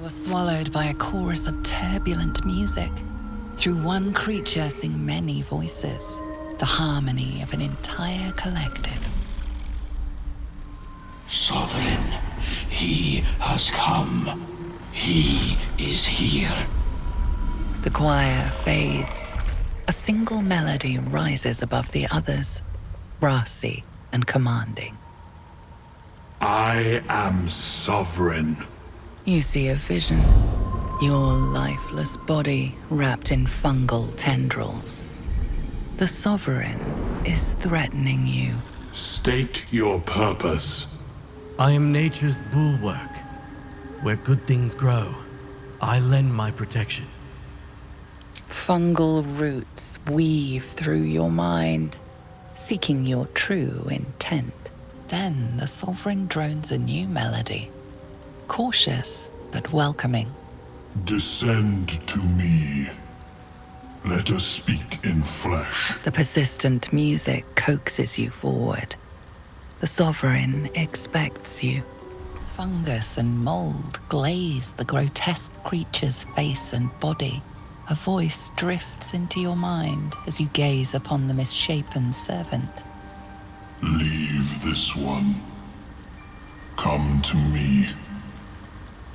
You are swallowed by a chorus of turbulent music. Through one creature sing many voices, the harmony of an entire collective. Sovereign, he has come. He is here. The choir fades. A single melody rises above the others, brassy and commanding. I am sovereign. You see a vision. Your lifeless body wrapped in fungal tendrils. The Sovereign is threatening you. State your purpose. I am nature's bulwark. Where good things grow, I lend my protection. Fungal roots weave through your mind, seeking your true intent. Then the Sovereign drones a new melody, cautious but welcoming. Descend to me. Let us speak in flesh. The persistent music coaxes you forward. The Sovereign expects you. Fungus and mold glaze the grotesque creature's face and body. A voice drifts into your mind as you gaze upon the misshapen servant. Leave this one. Come to me.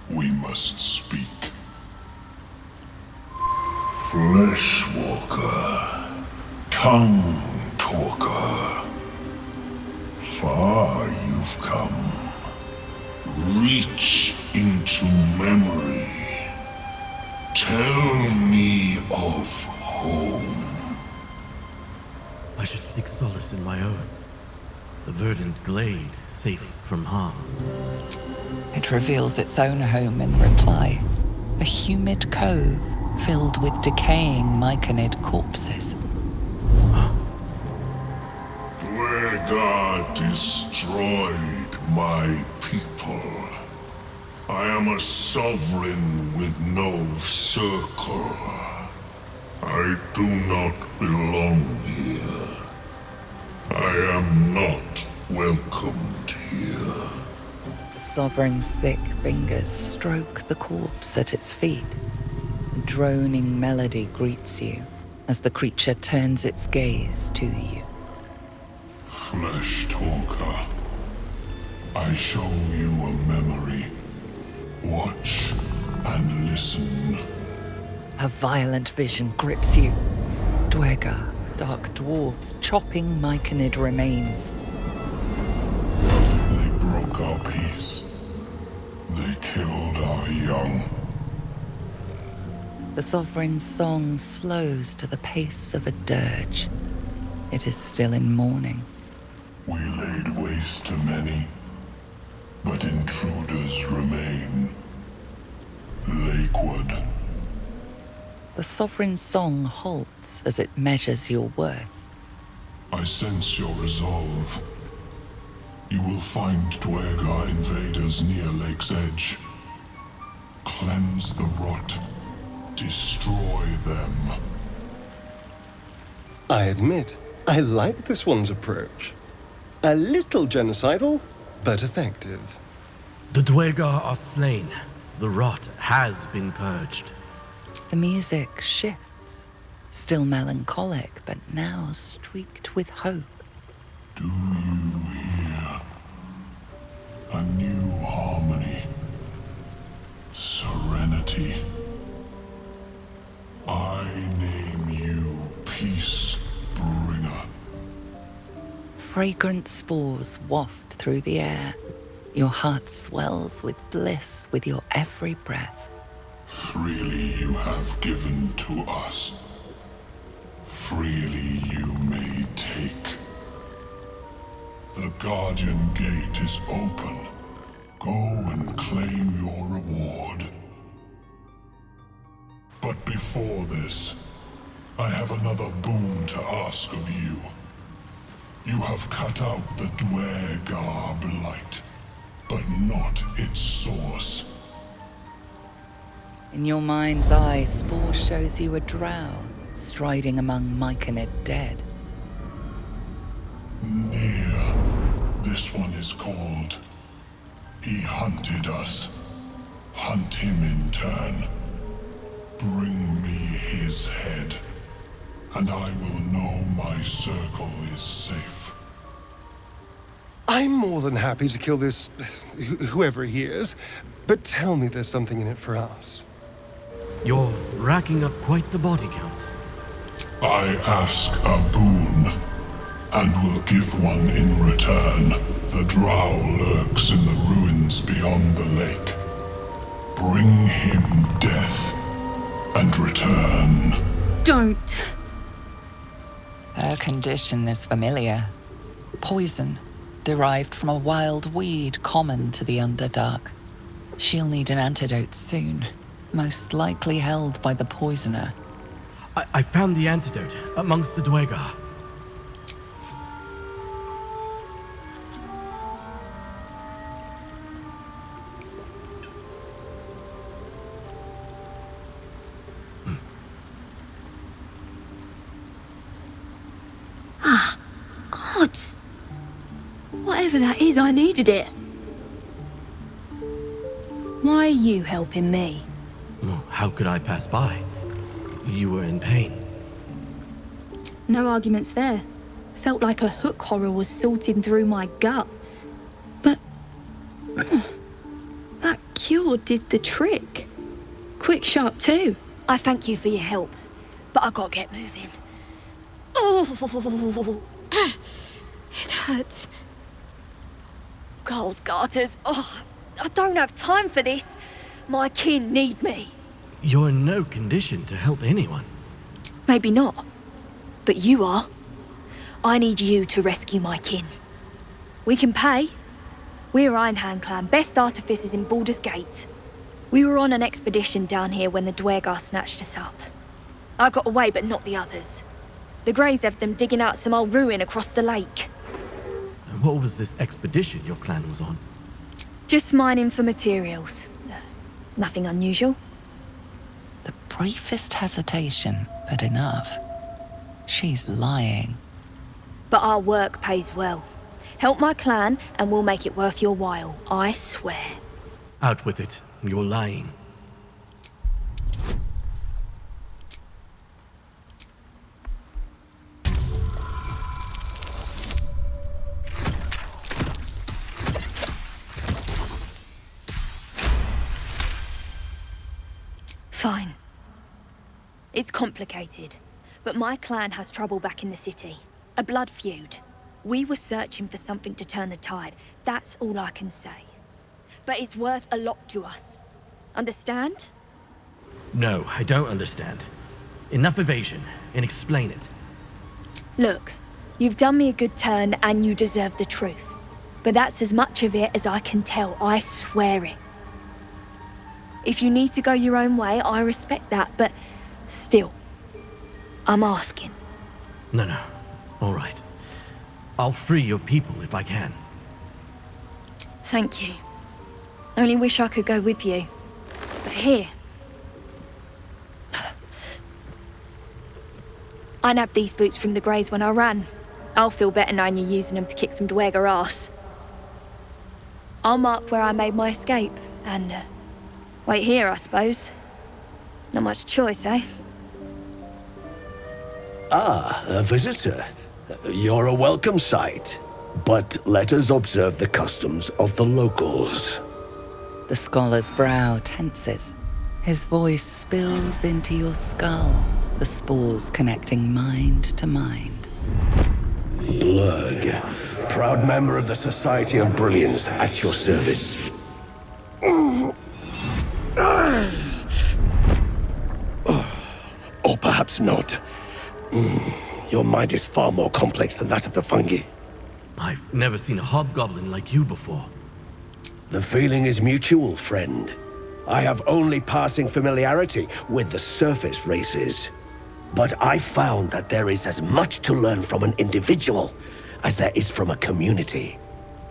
We must speak. Fleshwalker, tongue talker. Far you've come. Reach into memory. Tell me of home. I should seek solace in my oath. The verdant glade, safe from harm. It reveals its own home in reply. A humid cove filled with decaying myconid corpses. Dwergar destroyed my people. I am a sovereign with no circle. I do not belong here. I am not welcomed here. The Sovereign's thick fingers stroke the corpse at its feet. A droning melody greets you as the creature turns its gaze to you. Flesh talker, I show you a memory. Watch and listen. A violent vision grips you. Dwergar, dark dwarves chopping myconid remains. They broke our peace. They killed our young. The Sovereign's song slows to the pace of a dirge. It is still in mourning. We laid waste to many, but intruders remain. Lakewood. The Sovereign's song halts as it measures your worth. I sense your resolve. You will find Dwergar invaders near Lake's Edge. Cleanse the rot. Destroy them. I admit, I like this one's approach. A little genocidal, but effective. The Dwergar are slain. The rot has been purged. The music shifts, still melancholic, but now streaked with hope. Do you hear? A new harmony. Serenity. I name you Peace Bringer. Fragrant spores waft through the air. Your heart swells with bliss with your every breath. Freely you have given to us. Freely you may take. The Guardian Gate is open. Go and claim your reward. But before this, I have another boon to ask of you. You have cut out the Dwergar blight, but not its source. In your mind's eye, Spore shows you a drow striding among myconid dead. Near. This one is called. He hunted us. Hunt him in turn. Bring me his head, and I will know my circle is safe. I'm more than happy to kill this... whoever he is, but tell me there's something in it for us. You're racking up quite the body count. I ask a boon, and will give one in return. The drow lurks in the ruins beyond the lake. Bring him death, and return. Don't. Her condition is familiar. Poison, derived from a wild weed common to the Underdark. She'll need an antidote soon, most likely held by the poisoner. I found the antidote amongst the Dwegar. Gods. Whatever that is, I needed it. Why are you helping me? Well, how could I pass by? You were in pain. No arguments there. Felt like a hook horror was sorting through my guts. But... that cure did the trick. Quick, sharp too. I thank you for your help, but I gotta get moving. Oh, it hurts. Girls' garters. Oh, I don't have time for this. My kin need me. You're in no condition to help anyone. Maybe not, but you are. I need you to rescue my kin. We can pay. We're Ironhand Clan, best artificers in Baldur's Gate. We were on an expedition down here when the Dwegar snatched us up. I got away, but not the others. The Greys have them digging out some old ruin across the lake. And what was this expedition your clan was on? Just mining for materials. Nothing unusual. The briefest hesitation, but enough. She's lying. But our work pays well. Help my clan and we'll make it worth your while, I swear. Out with it. You're lying. Fine. It's complicated, but my clan has trouble back in the city. A blood feud. We were searching for something to turn the tide. That's all I can say. But it's worth a lot to us. Understand? No, I don't understand. Enough evasion, and explain it. Look, you've done me a good turn and you deserve the truth. But that's as much of it as I can tell, I swear it. If you need to go your own way, I respect that, but still, I'm asking. No. All right. I'll free your people if I can. Thank you. Only wish I could go with you. But here... I nabbed these boots from the Greys when I ran. I'll feel better knowing you're using them to kick some Dwegar ass. I'll mark where I made my escape, and wait here, I suppose. Not much choice, eh? Ah, a visitor. You're a welcome sight. But let us observe the customs of the locals. The scholar's brow tenses. His voice spills into your skull, the spores connecting mind to mind. Blurg, proud member of the Society of Brilliance, at your service. Or perhaps not. Your mind is far more complex than that of the fungi. I've never seen a hobgoblin like you before. The feeling is mutual, friend. I have only passing familiarity with the surface races. But I found that there is as much to learn from an individual as there is from a community.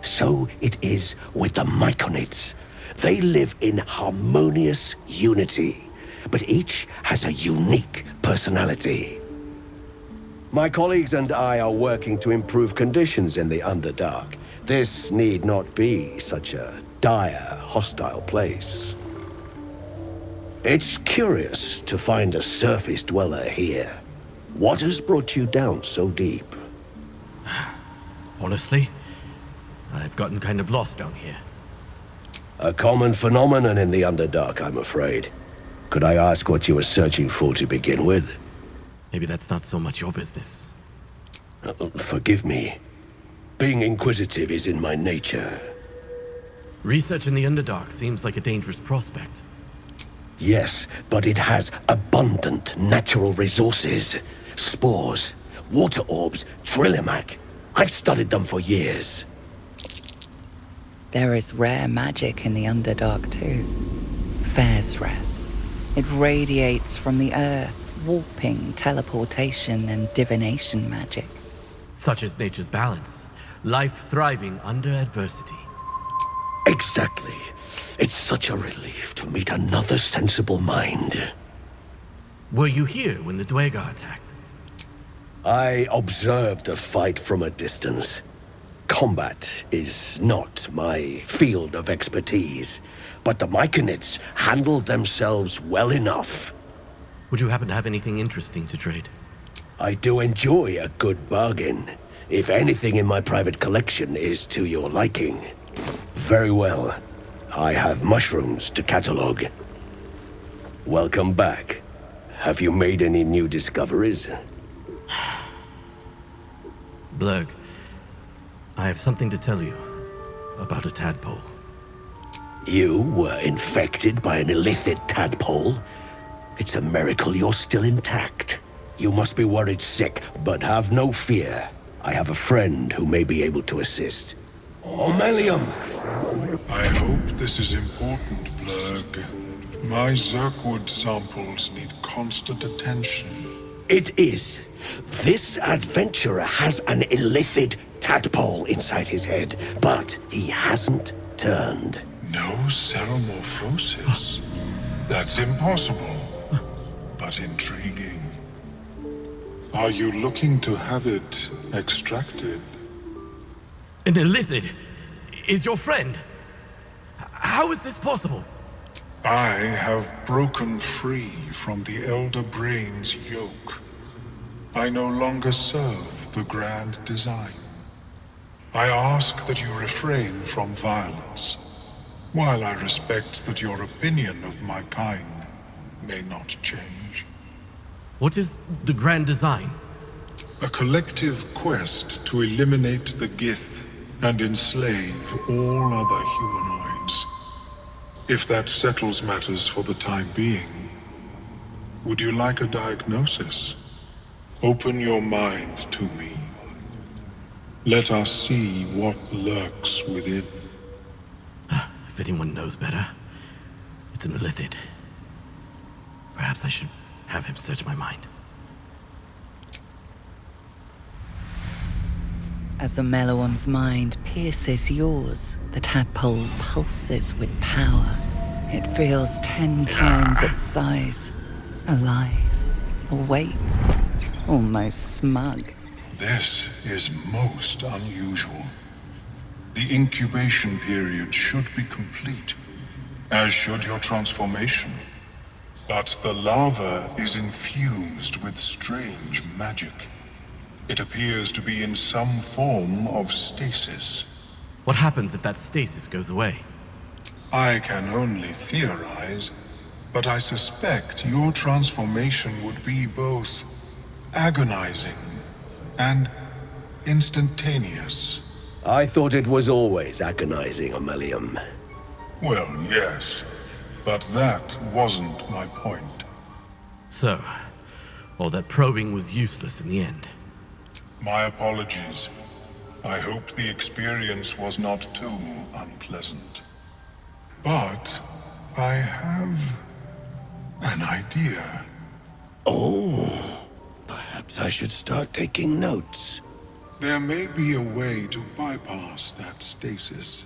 So it is with the Myconids. They live in harmonious unity, but each has a unique personality. My colleagues and I are working to improve conditions in the Underdark. This need not be such a dire, hostile place. It's curious to find a surface dweller here. What has brought you down so deep? Honestly, I've gotten kind of lost down here. A common phenomenon in the Underdark, I'm afraid. Could I ask what you were searching for to begin with? Maybe that's not so much your business. Forgive me. Being inquisitive is in my nature. Research in the Underdark seems like a dangerous prospect. Yes, but it has abundant natural resources. Spores, water orbs, Trillimac. I've studied them for years. There is rare magic in the Underdark too. Fair's Rest. It radiates from the earth, warping, teleportation, and divination magic. Such is nature's balance. Life thriving under adversity. Exactly. It's such a relief to meet another sensible mind. Were you here when the Dwegar attacked? I observed the fight from a distance. Combat is not my field of expertise, but the Myconids handled themselves well enough. Would you happen to have anything interesting to trade? I do enjoy a good bargain, if anything in my private collection is to your liking. Very well. I have mushrooms to catalog. Welcome back. Have you made any new discoveries? Blurg, I have something to tell you about a tadpole. You were infected by an illithid tadpole? It's a miracle you're still intact. You must be worried sick, but have no fear. I have a friend who may be able to assist. Omelium! I hope this is important, Blurg. My Zerkwood samples need constant attention. It is. This adventurer has an illithid tadpole inside his head, but he hasn't turned. No ceremorphosis. That's impossible, but intriguing. Are you looking to have it extracted? An illithid is your friend? How is this possible? I have broken free from the Elder Brain's yoke. I no longer serve the grand design. I ask that you refrain from violence, while I respect that your opinion of my kind may not change. What is the grand design? A collective quest to eliminate the Gith and enslave all other humanoids. If that settles matters for the time being, would you like a diagnosis? Open your mind to me. Let us see what lurks within. If anyone knows better, it's an illithid. Perhaps I should have him search my mind. As the Meloon's mind pierces yours, the tadpole pulses with power. It feels 10 times its size. Alive, awake, almost smug. This is most unusual. The incubation period should be complete, as should your transformation. But the larva is infused with strange magic. It appears to be in some form of stasis. What happens if that stasis goes away? I can only theorize, but I suspect your transformation would be both agonizing and instantaneous. I thought it was always agonizing, Omelium. Well, yes, but that wasn't my point. So, all that probing was useless in the end. My apologies. I hoped the experience was not too unpleasant. But I have an idea. Oh, perhaps I should start taking notes. There may be a way to bypass that stasis.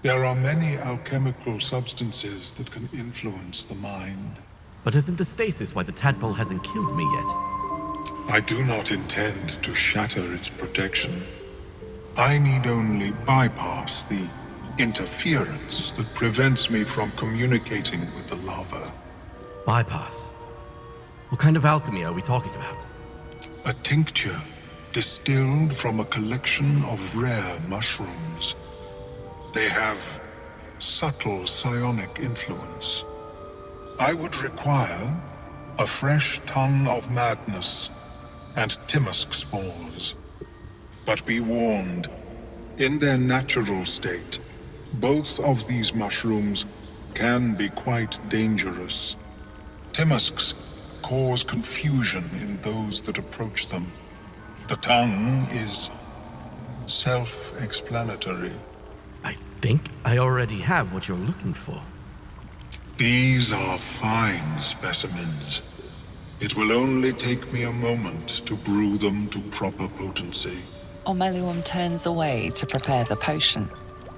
There are many alchemical substances that can influence the mind. But isn't the stasis why the tadpole hasn't killed me yet? I do not intend to shatter its protection. I need only bypass the interference that prevents me from communicating with the larva. Bypass? What kind of alchemy are we talking about? A tincture distilled from a collection of rare mushrooms. They have subtle psionic influence. I would require a fresh ton of madness and Timusk spores. But be warned, in their natural state, both of these mushrooms can be quite dangerous. Timusks cause confusion in those that approach them. The tongue is self-explanatory. I think I already have what you're looking for. These are fine specimens. It will only take me a moment to brew them to proper potency. Ormeluum turns away to prepare the potion,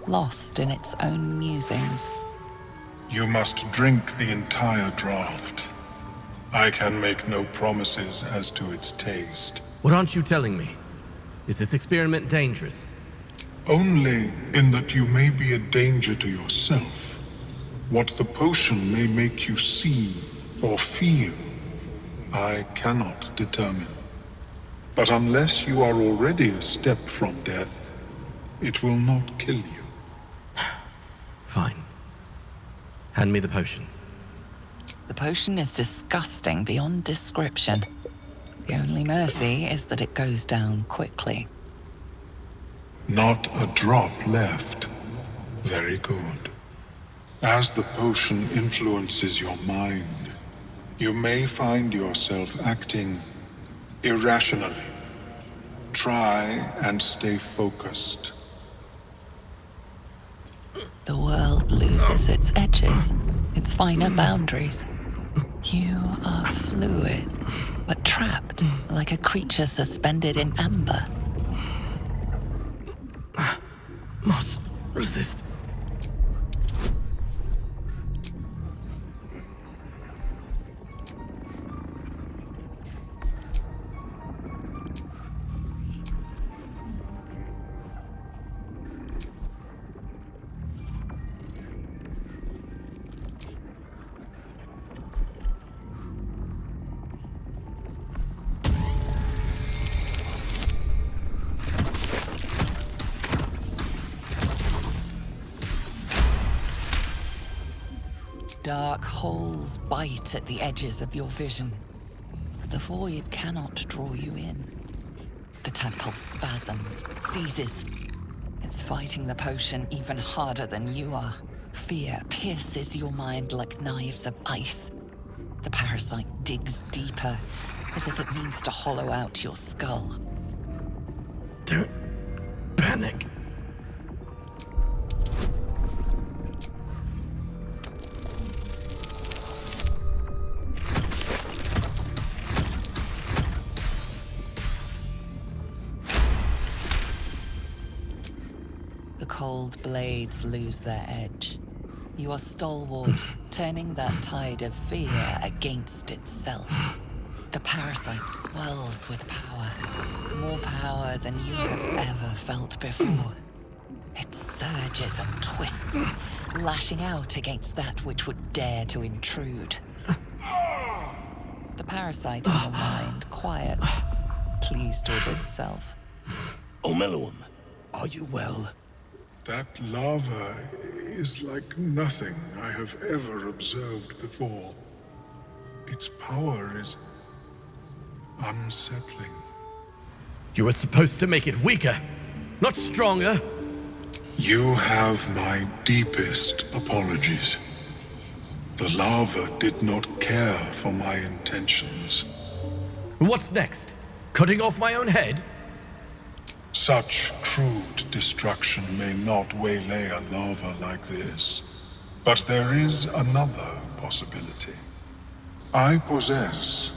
lost in its own musings. You must drink the entire draught. I can make no promises as to its taste. What aren't you telling me? Is this experiment dangerous? Only in that you may be a danger to yourself. What the potion may make you see or feel, I cannot determine. But unless you are already a step from death, it will not kill you. Fine. Hand me the potion. The potion is disgusting beyond description. The only mercy is that it goes down quickly. Not a drop left. Very good. As the potion influences your mind, you may find yourself acting irrationally. Try and stay focused. The world loses its edges, its finer boundaries. You are fluid, but trapped like a creature suspended in amber. Must resist. Dark holes bite at the edges of your vision, but the void cannot draw you in. The tadpole spasms, seizes. It's fighting the potion even harder than you are. Fear pierces your mind like knives of ice. The parasite digs deeper, as if it means to hollow out your skull. Don't panic. The cold blades lose their edge. You are stalwart, turning that tide of fear against itself. The parasite swells with power, more power than you have ever felt before. It surges and twists, lashing out against that which would dare to intrude. The parasite in your mind quiets, pleased with itself. Ormeluum, are you well? That lava is like nothing I have ever observed before. Its power is unsettling. You were supposed to make it weaker, not stronger. You have my deepest apologies. The lava did not care for my intentions. What's next? Cutting off my own head? Such crude destruction may not waylay a lava like this, but there is another possibility. I possess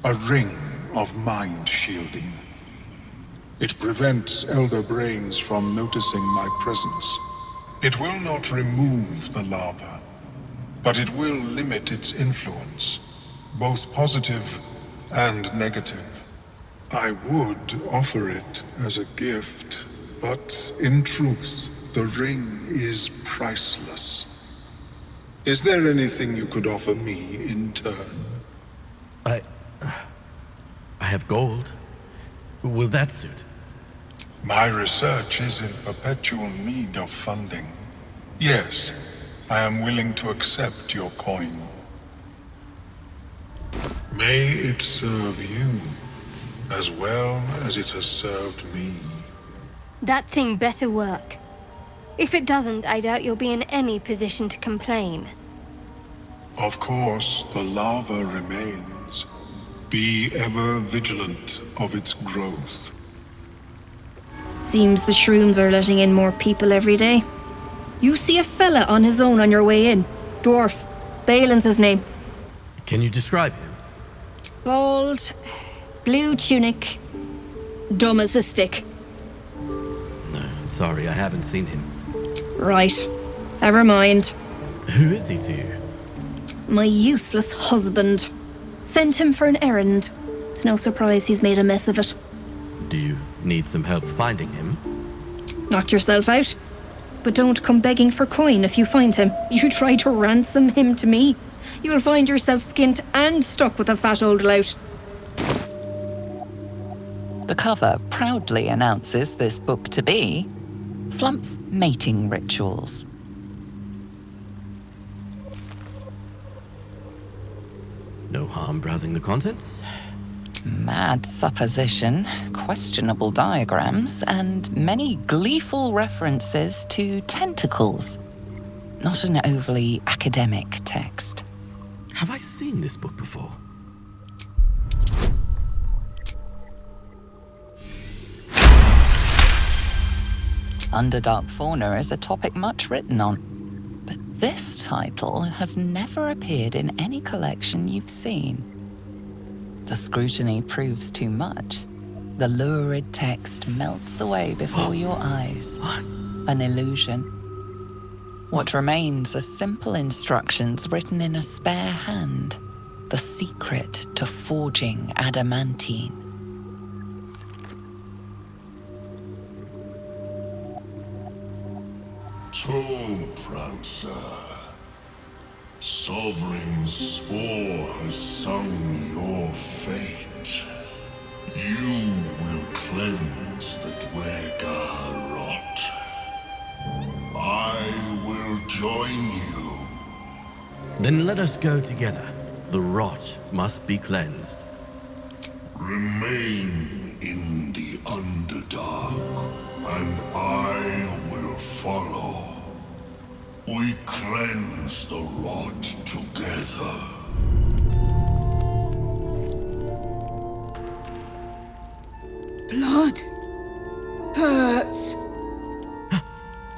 a ring of mind shielding. It prevents elder brains from noticing my presence. It will not remove the lava, but it will limit its influence, both positive and negative. I would offer it as a gift, but in truth, the ring is priceless. Is there anything you could offer me in turn? I have gold. Will that suit? My research is in perpetual need of funding. Yes, I am willing to accept your coin. May it serve you, as well as it has served me. That thing better work. If it doesn't, I doubt you'll be in any position to complain. Of course, the lava remains. Be ever vigilant of its growth. Seems the shrooms are letting in more people every day. You see a fella on his own on your way in. Dwarf. Balin's his name. Can you describe him? Bald, blue tunic, dumb as a stick. No, I'm sorry, I haven't seen him. Right. Never mind. Who is he to you? My useless husband. Sent him for an errand. It's no surprise he's made a mess of it. Do you need some help finding him? Knock yourself out. But don't come begging for coin if you find him. You try to ransom him to me, you'll find yourself skint and stuck with a fat old lout. The cover proudly announces this book to be Flumph Mating Rituals. No harm browsing the contents? Mad supposition, questionable diagrams, and many gleeful references to tentacles. Not an overly academic text. Have I seen this book before? Underdark fauna is a topic much written on, but this title has never appeared in any collection you've seen. The scrutiny proves too much. The lurid text melts away before your eyes. An illusion. What remains are simple instructions written in a spare hand. The secret to forging adamantine. Prancer. Sovereign Spore has sung your fate. You will cleanse the Dwergar rot. I will join you. Then let us go together. The rot must be cleansed. Remain in the Underdark, and I will follow. We cleanse the rot together. Blood hurts.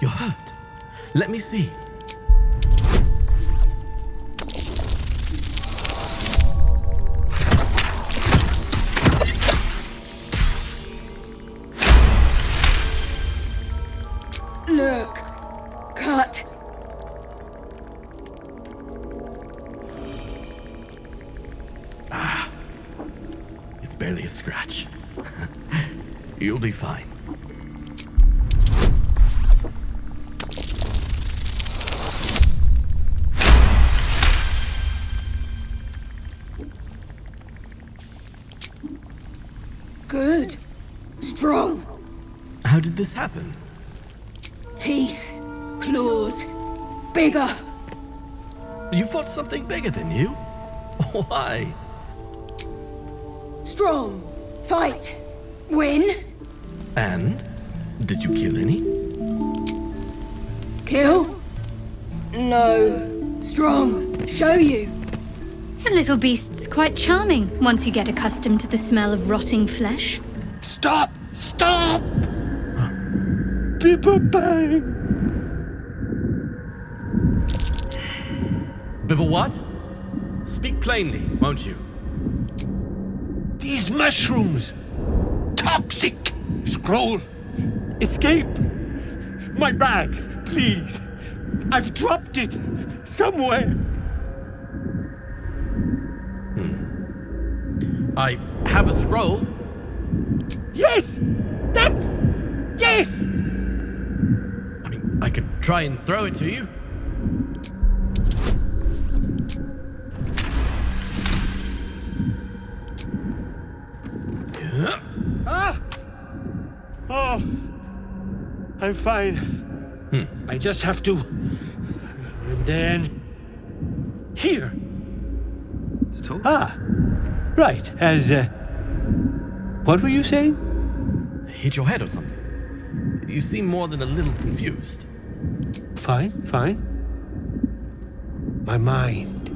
You're hurt. Let me see. Look. Cut. It's barely a scratch. You'll be fine. Good. Strong. How did this happen? Teeth. Claws. Bigger. You fought something bigger than you? Why? Strong. Fight. Win. And? Did you kill any? Kill. No. Strong. Show you. The little beast's quite charming once you get accustomed to the smell of rotting flesh. Stop! Stop! Bibba Bang! Bibble what? Speak plainly, won't you? These mushrooms! Toxic! Scroll! Escape! My bag, please! I've dropped it! Somewhere! I have a scroll. Yes! That's... Yes! I mean, I could try and throw it to you. I'm fine. I just have to... And then... Here! To talk? Ah! Right, as, What were you saying? Hit your head or something? You seem more than a little confused. Fine. My mind.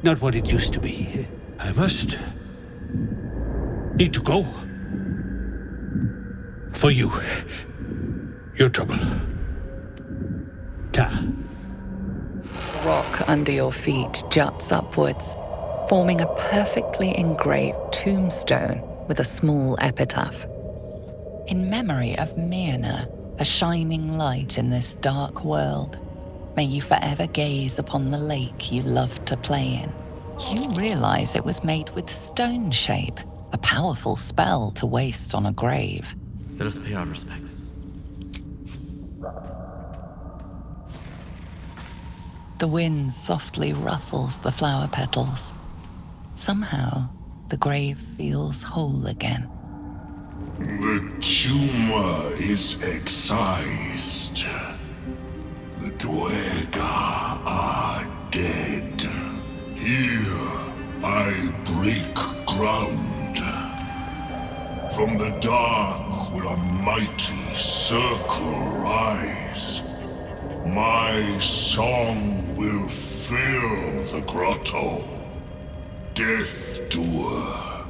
Not what it used to be. I must... need to go. For you. Your trouble. Ta. The rock under your feet juts upwards, forming a perfectly engraved tombstone with a small epitaph. In memory of Myrna, a shining light in this dark world, may you forever gaze upon the lake you loved to play in. You realize it was made with stone shape, a powerful spell to waste on a grave. Let us pay our respects. The wind softly rustles the flower petals. Somehow, the grave feels whole again. The tumor is excised. The Dwerga are dead. Here, I break ground. From the dark will a mighty circle rise. My song will fill the grotto. Death Doer.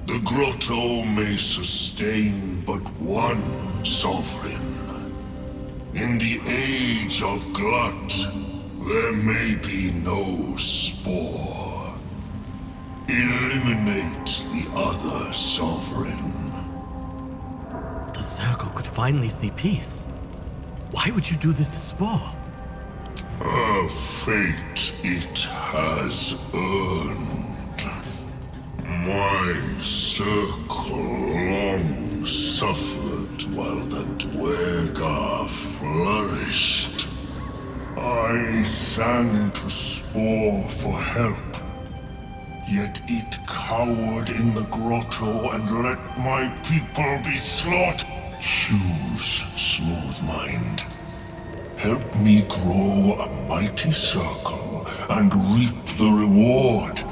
The grotto may sustain but one sovereign. In the age of Glut, there may be no spore. Eliminate the other sovereign. The circle could finally see peace. Why would you do this to Spore? A fate it has earned. My circle long suffered while the Dwerga flourished. I sang to Spore for help. Yet it cowered in the grotto and let my people be slaughtered. Choose, Smooth Mind. Help me grow a mighty circle and reap the reward.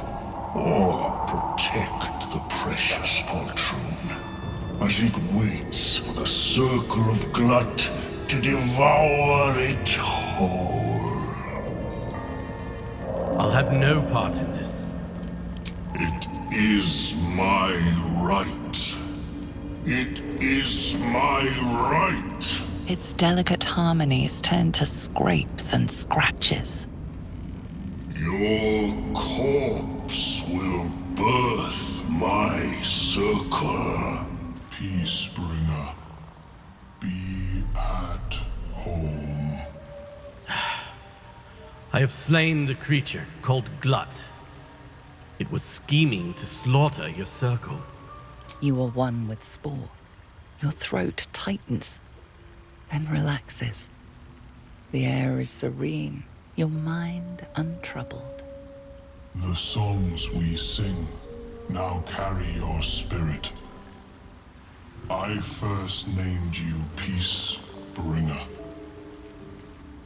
Or protect the precious poltroon as it waits for the circle of Glut to devour it whole. I'll have no part in this. It is my right. It is my right. Its delicate harmonies turn to scrapes and scratches. Your corpse will birth my circle. Peacebringer, be at home. I have slain the creature called Glut. It was scheming to slaughter your circle. You are one with Spore. Your throat tightens, then relaxes. The air is serene, your mind untroubled. The songs we sing now carry your spirit. I first named you Peacebringer.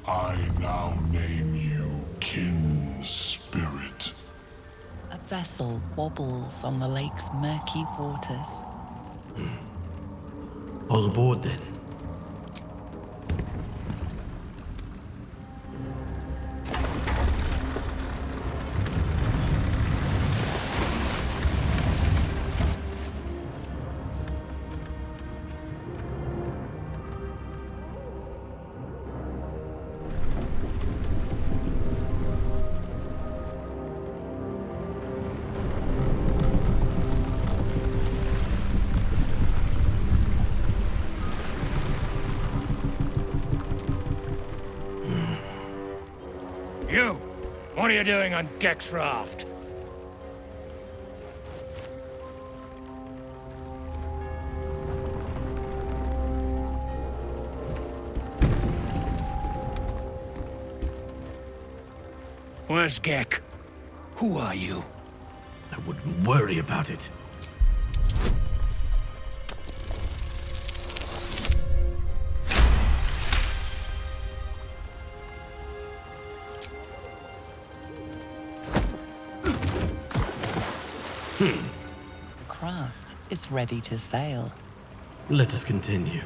I now name you Kin Spirit. A vessel wobbles on the lake's murky waters. All aboard then. You! What are you doing on Gek's raft? Where's Gek? Who are you? I wouldn't worry about it. The craft is ready to sail. Let us continue.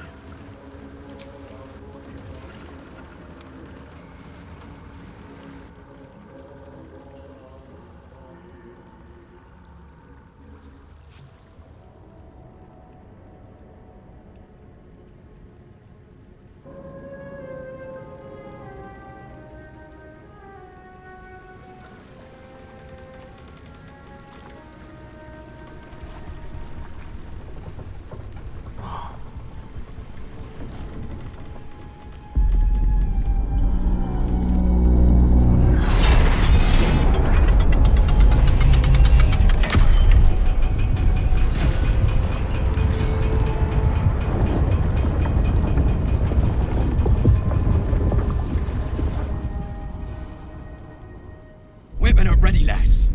Whipping up ready, lass.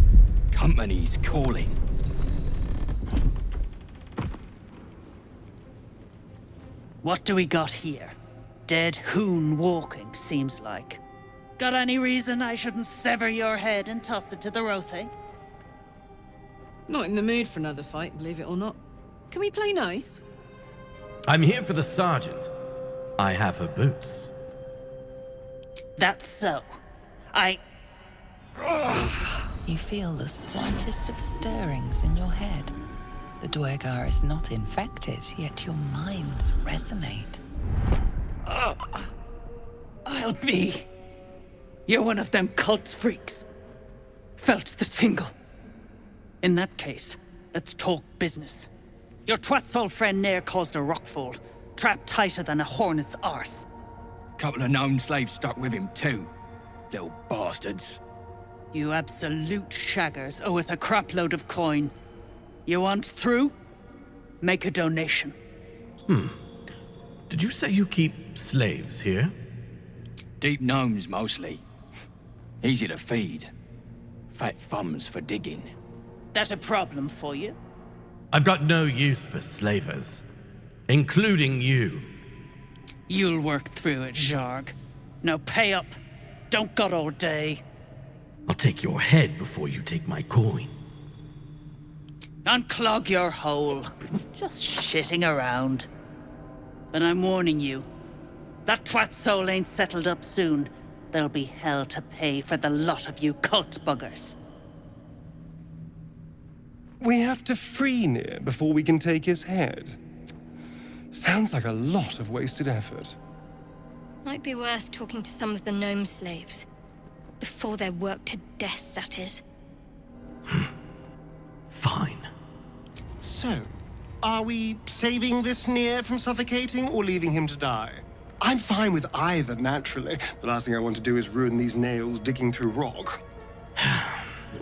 Company's calling. What do we got here? Dead hoon walking, seems like. Got any reason I shouldn't sever your head and toss it to the Rothe? Not in the mood for another fight, believe it or not. Can we play nice? I'm here for the sergeant. I have her boots. That's so. You feel the slightest of stirrings in your head. The Duergar is not infected, yet your minds resonate. I'll be. You're one of them cult freaks. Felt the tingle. In that case, let's talk business. Your twat's old friend Nair caused a rockfall, trapped tighter than a hornet's arse. Couple of known slaves stuck with him too. Little bastards. You absolute shaggers owe us a crapload of coin. You want through? Make a donation. Did you say you keep slaves here? Deep gnomes mostly. Easy to feed. Fat thumbs for digging. That a problem for you? I've got no use for slavers, including you. You'll work through it, Zharg. Now pay up. Don't got all day. I'll take your head before you take my coin. Unclog your hole. Just shitting around. But I'm warning you. That twat soul ain't settled up soon. There'll be hell to pay for the lot of you cult buggers. We have to free Nir before we can take his head. Sounds like a lot of wasted effort. Might be worth talking to some of the gnome slaves. Before they're worked to death, that is. Fine. So, are we saving this Nir from suffocating or leaving him to die? I'm fine with either, naturally. The last thing I want to do is ruin these nails digging through rock.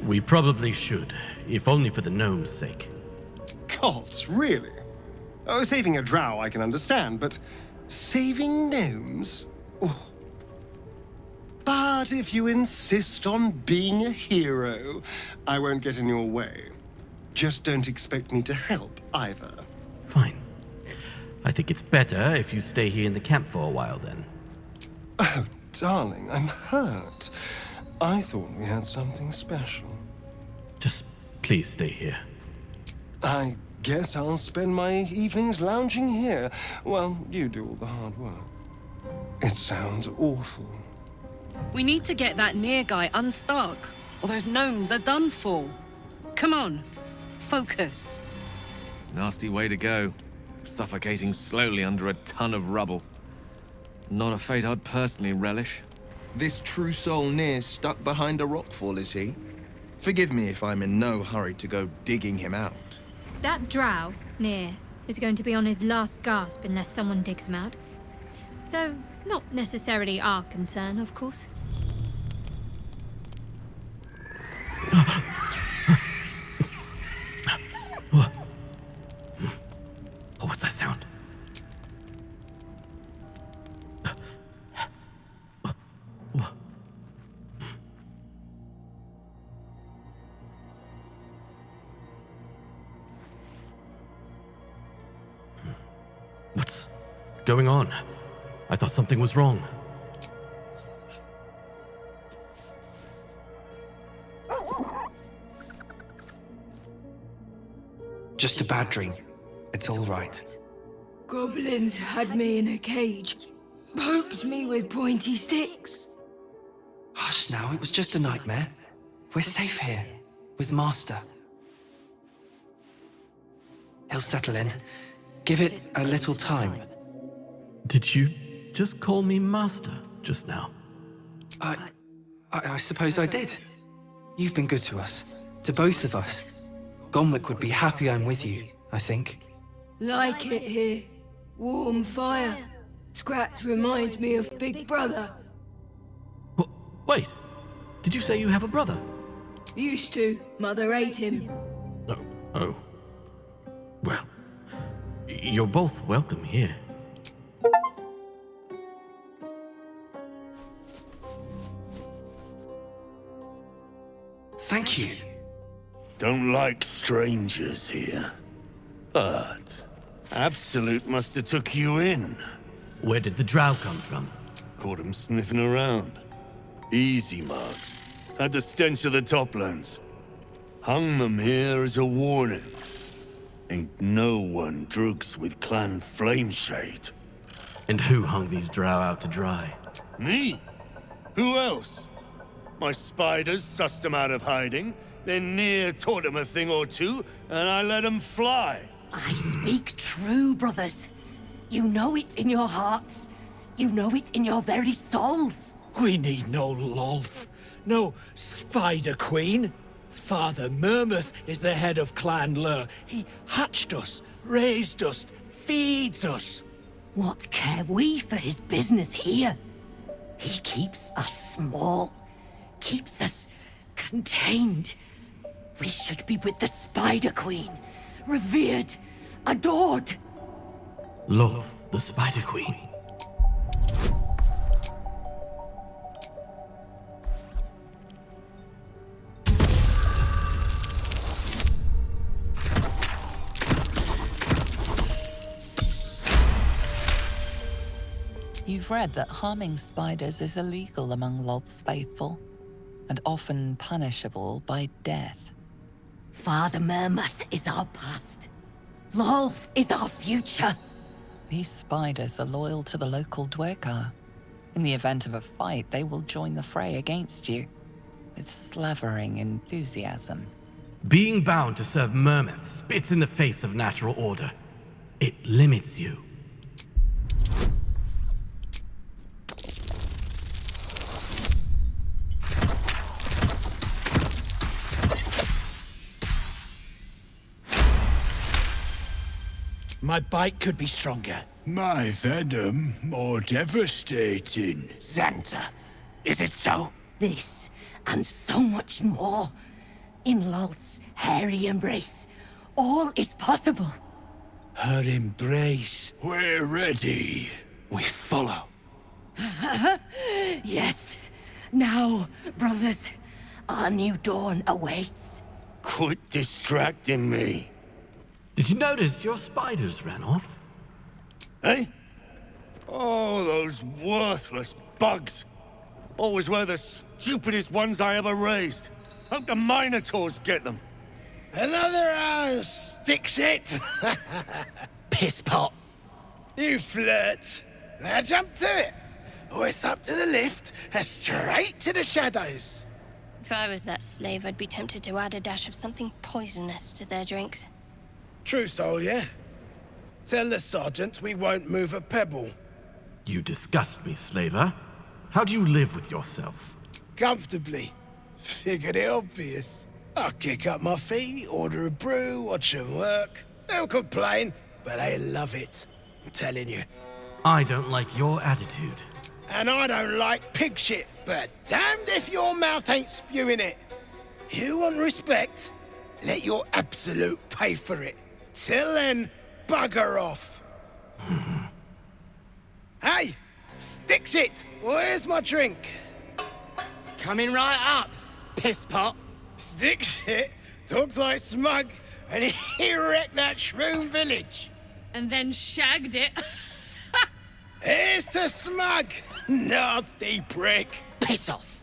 We probably should, if only for the gnome's sake. Cults, really? Oh, saving a drow I can understand, but saving gnomes? Oh. But if you insist on being a hero, I won't get in your way. Just don't expect me to help, either. Fine. I think it's better if you stay here in the camp for a while, then. Oh, darling, I'm hurt. I thought we had something special. Just please stay here. I guess I'll spend my evenings lounging here while you do all the hard work. It sounds awful. We need to get that Nir guy unstuck, or those gnomes are done for. Come on, focus. Nasty way to go. Suffocating slowly under a ton of rubble. Not a fate I'd personally relish. This true soul Nir stuck behind a rockfall, is he? Forgive me if I'm in no hurry to go digging him out. That drow, Nir, is going to be on his last gasp unless someone digs him out. Though not necessarily our concern, of course. What's that sound? What's going on? I thought something was wrong. Just a bad dream. It's all right. Goblins had me in a cage. Poked me with pointy sticks. Hush now, it was just a nightmare. We're safe here, with Master. He'll settle in. Give it a little time. Did you just call me Master just now? I suppose I did. You've been good to us. To both of us. Gomlick would be happy I'm with you, I think. Like it here. Warm fire. Scratch reminds me of Big Brother. Wait, did you say you have a brother? Used to. Mother ate him. Oh. Well, you're both welcome here. Thank you. Don't like strangers here. But Absolute must have took you in. Where did the drow come from? Caught him sniffing around. Easy marks. Had the stench of the Toplands. Hung them here as a warning. Ain't no one drugs with Clan Flameshade. And who hung these drow out to dry? Me? Who else? My spiders sussed them out of hiding, then Near taught them a thing or two, and I let them fly. I speak true, brothers. You know it in your hearts. You know it in your very souls. We need no Lolth, no Spider Queen. Father Mermouth is the head of Clan Lur. He hatched us, raised us, feeds us. What care we for his business here? He keeps us small, keeps us contained. We should be with the Spider Queen, revered, adored. Love the Spider Queen. You've read that harming spiders is illegal among Lolth's faithful, and often punishable by death. Father Mermouth is our past. Lolth is our future. These spiders are loyal to the local Dwergar. In the event of a fight, they will join the fray against you, with slavering enthusiasm. Being bound to serve Mermouth spits in the face of natural order. It limits you. My bite could be stronger. My venom more devastating. Xanta, is it so? This, and so much more. In Lolth's hairy embrace, all is possible. Her embrace. We're ready. We follow. Yes. Now, brothers, our new dawn awaits. Quit distracting me. Did you notice your spiders ran off? Eh? Oh, those worthless bugs. Always were the stupidest ones I ever raised. Hope the Minotaurs get them. Another hour sticks it. Piss pot. You flirt. Now jump to it. Or it's up to the lift and straight to the shadows. If I was that slave, I'd be tempted to add a dash of something poisonous to their drinks. True soul, yeah? Tell the sergeant we won't move a pebble. You disgust me, slaver. How do you live with yourself? Comfortably. Figured it obvious. I'll kick up my feet, order a brew, watch them work. They'll complain, but they love it. I'm telling you. I don't like your attitude. And I don't like pig shit, but damned if your mouth ain't spewing it. You want respect? Let your absolute pay for it. Till then, bugger off. Hey, stick shit! Where's my drink? Coming right up, piss pot. Stick shit talks like Smug, and he wrecked that shroom village. And then shagged it. Here's to Smug, nasty prick. Piss off.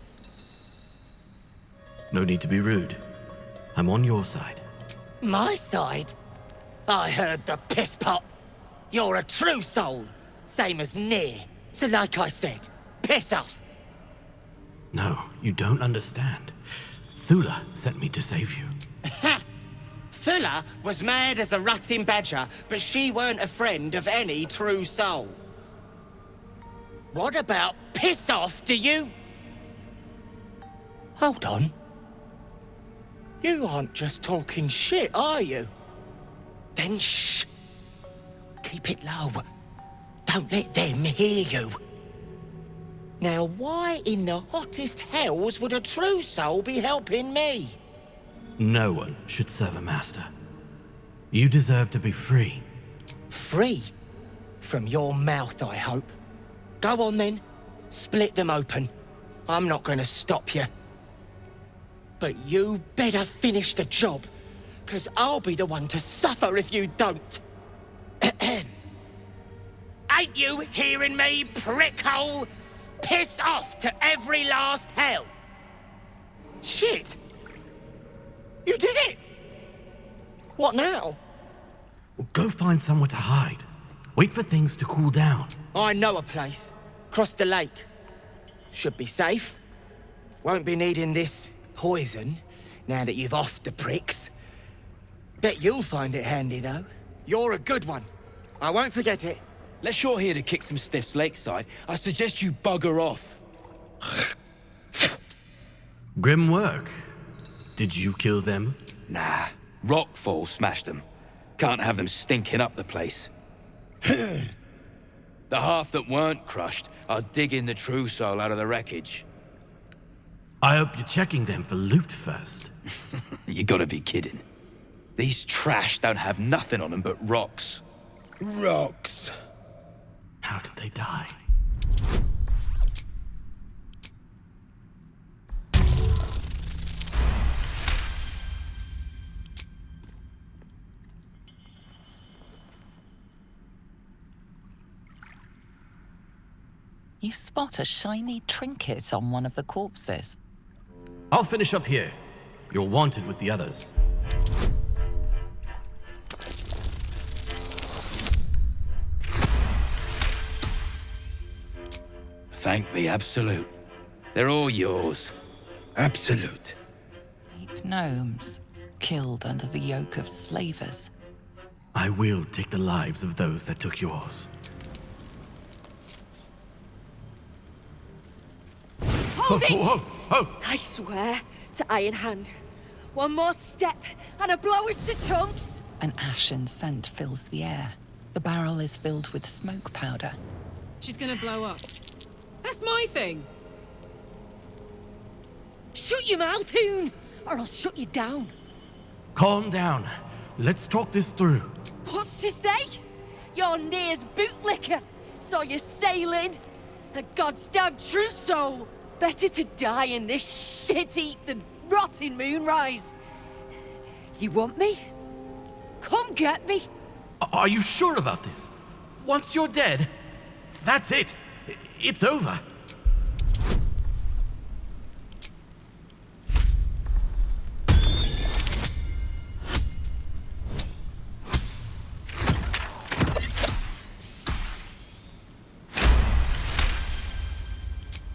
No need to be rude. I'm on your side. My side? I heard the piss pot. You're a true soul, same as Near. So like I said, piss off. No, you don't understand. Thula sent me to save you. Ha! Thula was mad as a rutting badger, but she weren't a friend of any true soul. What about piss off, do you? Hold on. You aren't just talking shit, are you? Then shh. Keep it low. Don't let them hear you. Now, why in the hottest hells would a true soul be helping me? No one should serve a master. You deserve to be free. Free? From your mouth, I hope. Go on then. Split them open. I'm not going to stop you. But you better finish the job, because I'll be the one to suffer if you don't. Ain't you hearing me, prickhole? Piss off to every last hell! Shit! You did it! What now? Go find somewhere to hide. Wait for things to cool down. I know a place. Across the lake. Should be safe. Won't be needing this poison now that you've offed the pricks. Bet you'll find it handy, though. You're a good one. I won't forget it. Unless you're here to kick some stiffs lakeside, I suggest you bugger off. Grim work. Did you kill them? Nah, rockfall smashed them. Can't have them stinking up the place. The half that weren't crushed are digging the true soul out of the wreckage. I hope you're checking them for loot first. You gotta be kidding. These trash don't have nothing on them but rocks. Rocks. How did they die? You spot a shiny trinket on one of the corpses. I'll finish up here. You're wanted with the others. Thank the Absolute. They're all yours. Absolute. Deep gnomes, killed under the yoke of slavers. I will take the lives of those that took yours. Hold it! Whoa, whoa. I swear to Iron Hand. One more step, and a blow us to chunks! An ashen scent fills the air. The barrel is filled with smoke powder. She's gonna blow up. That's my thing. Shut your mouth, Hoon, or I'll shut you down. Calm down. Let's talk this through. What's to say? You're Near's bootlicker. Saw you sailing. A goddamn true soul. Better to die in this shit heap than rot in Moonrise. You want me? Come get me. Are you sure about this? Once you're dead, that's it. It's over.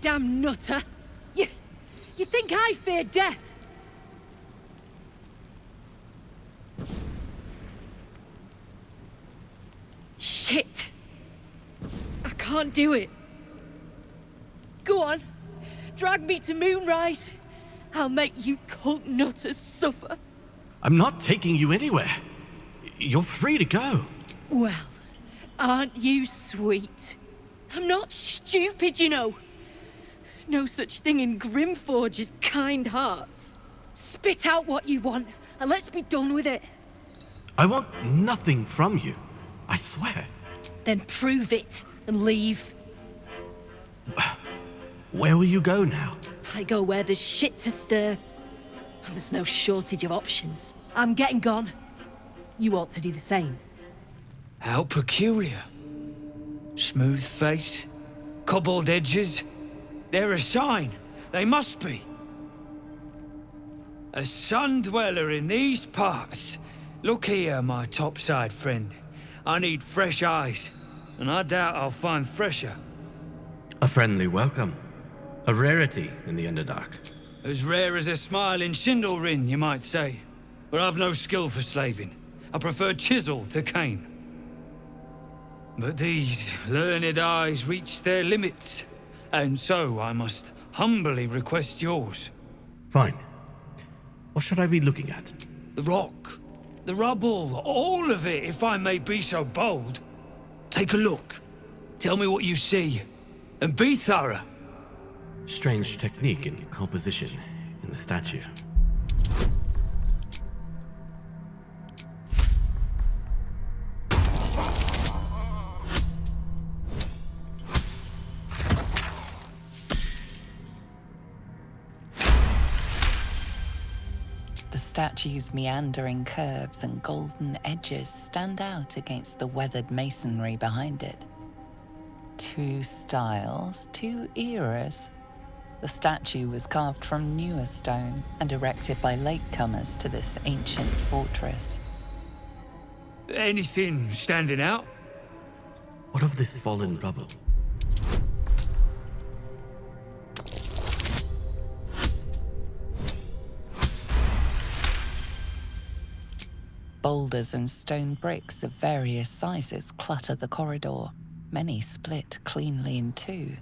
Damn nutter. You think I fear death? Shit. I can't do it. Go on. Drag me to Moonrise. I'll make you cult nutters suffer. I'm not taking you anywhere. You're free to go. Well, aren't you sweet? I'm not stupid, you know. No such thing in Grimforge as kind hearts. Spit out what you want, and let's be done with it. I want nothing from you. I swear. Then prove it, and leave. Where will you go now? I go where there's shit to stir. And there's no shortage of options. I'm getting gone. You ought to do the same. How peculiar. Smooth face, cobbled edges. They're a sign. They must be. A sun dweller in these parts. Look here, my topside friend. I need fresh eyes, and I doubt I'll find fresher. A friendly welcome. A rarity in the Underdark. As rare as a smile in Sindelrin, you might say. But I've no skill for slaving. I prefer chisel to cane. But these learned eyes reach their limits, and so I must humbly request yours. Fine. What should I be looking at? The rock, the rubble, all of it, if I may be so bold. Take a look. Tell me what you see, and be thorough. Strange technique in composition in the statue. The statue's meandering curves and golden edges stand out against the weathered masonry behind it. Two styles, two eras. The statue was carved from newer stone and erected by latecomers to this ancient fortress. Anything standing out? What of this fallen rubble? Boulders and stone bricks of various sizes clutter the corridor, many split cleanly in two.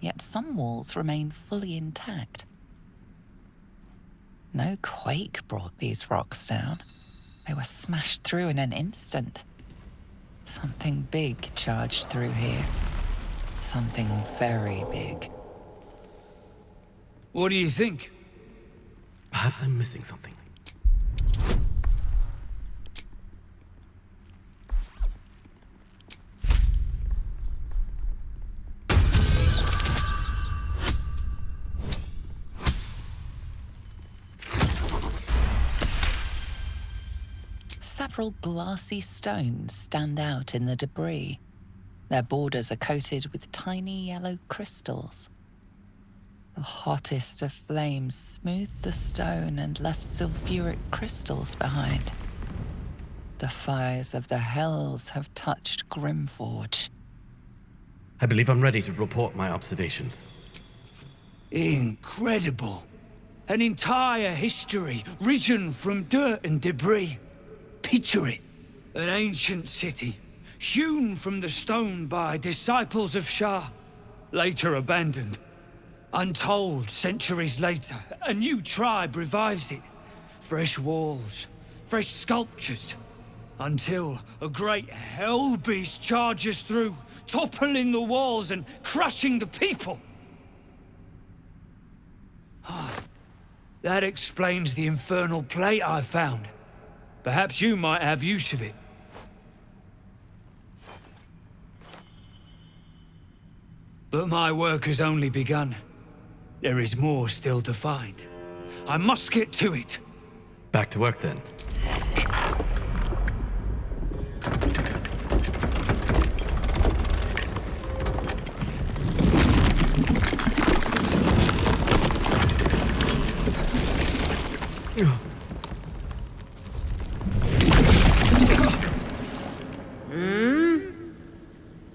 Yet some walls remain fully intact. No quake brought these rocks down. They were smashed through in an instant. Something big charged through here. Something very big. What do you think? Perhaps I'm missing something. Several glassy stones stand out in the debris. Their borders are coated with tiny yellow crystals. The hottest of flames smoothed the stone and left sulfuric crystals behind. The fires of the hells have touched Grimforge. I believe I'm ready to report my observations. Incredible. An entire history risen from dirt and debris. Picture it. An ancient city, hewn from the stone by disciples of Shah, later abandoned. Untold centuries later, a new tribe revives it. Fresh walls, fresh sculptures, until a great hell beast charges through, toppling the walls and crushing the people. That explains the infernal plate I found. Perhaps you might have use of it. But my work has only begun. There is more still to find. I must get to it. Back to work then.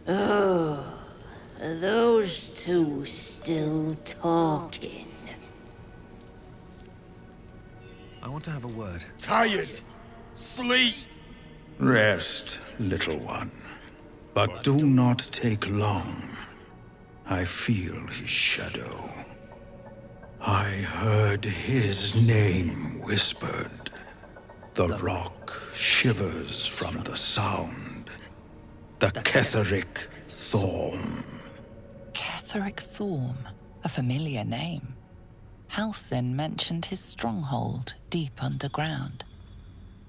Oh, are those two still talking? I want to have a word. Tired. Sleep. Rest, little one. But do not take long. I feel his shadow. I heard his name whispered. The rock shivers from the sound. The Ketheric Thorm. Ketheric Thorm, a familiar name. Halsin mentioned his stronghold deep underground.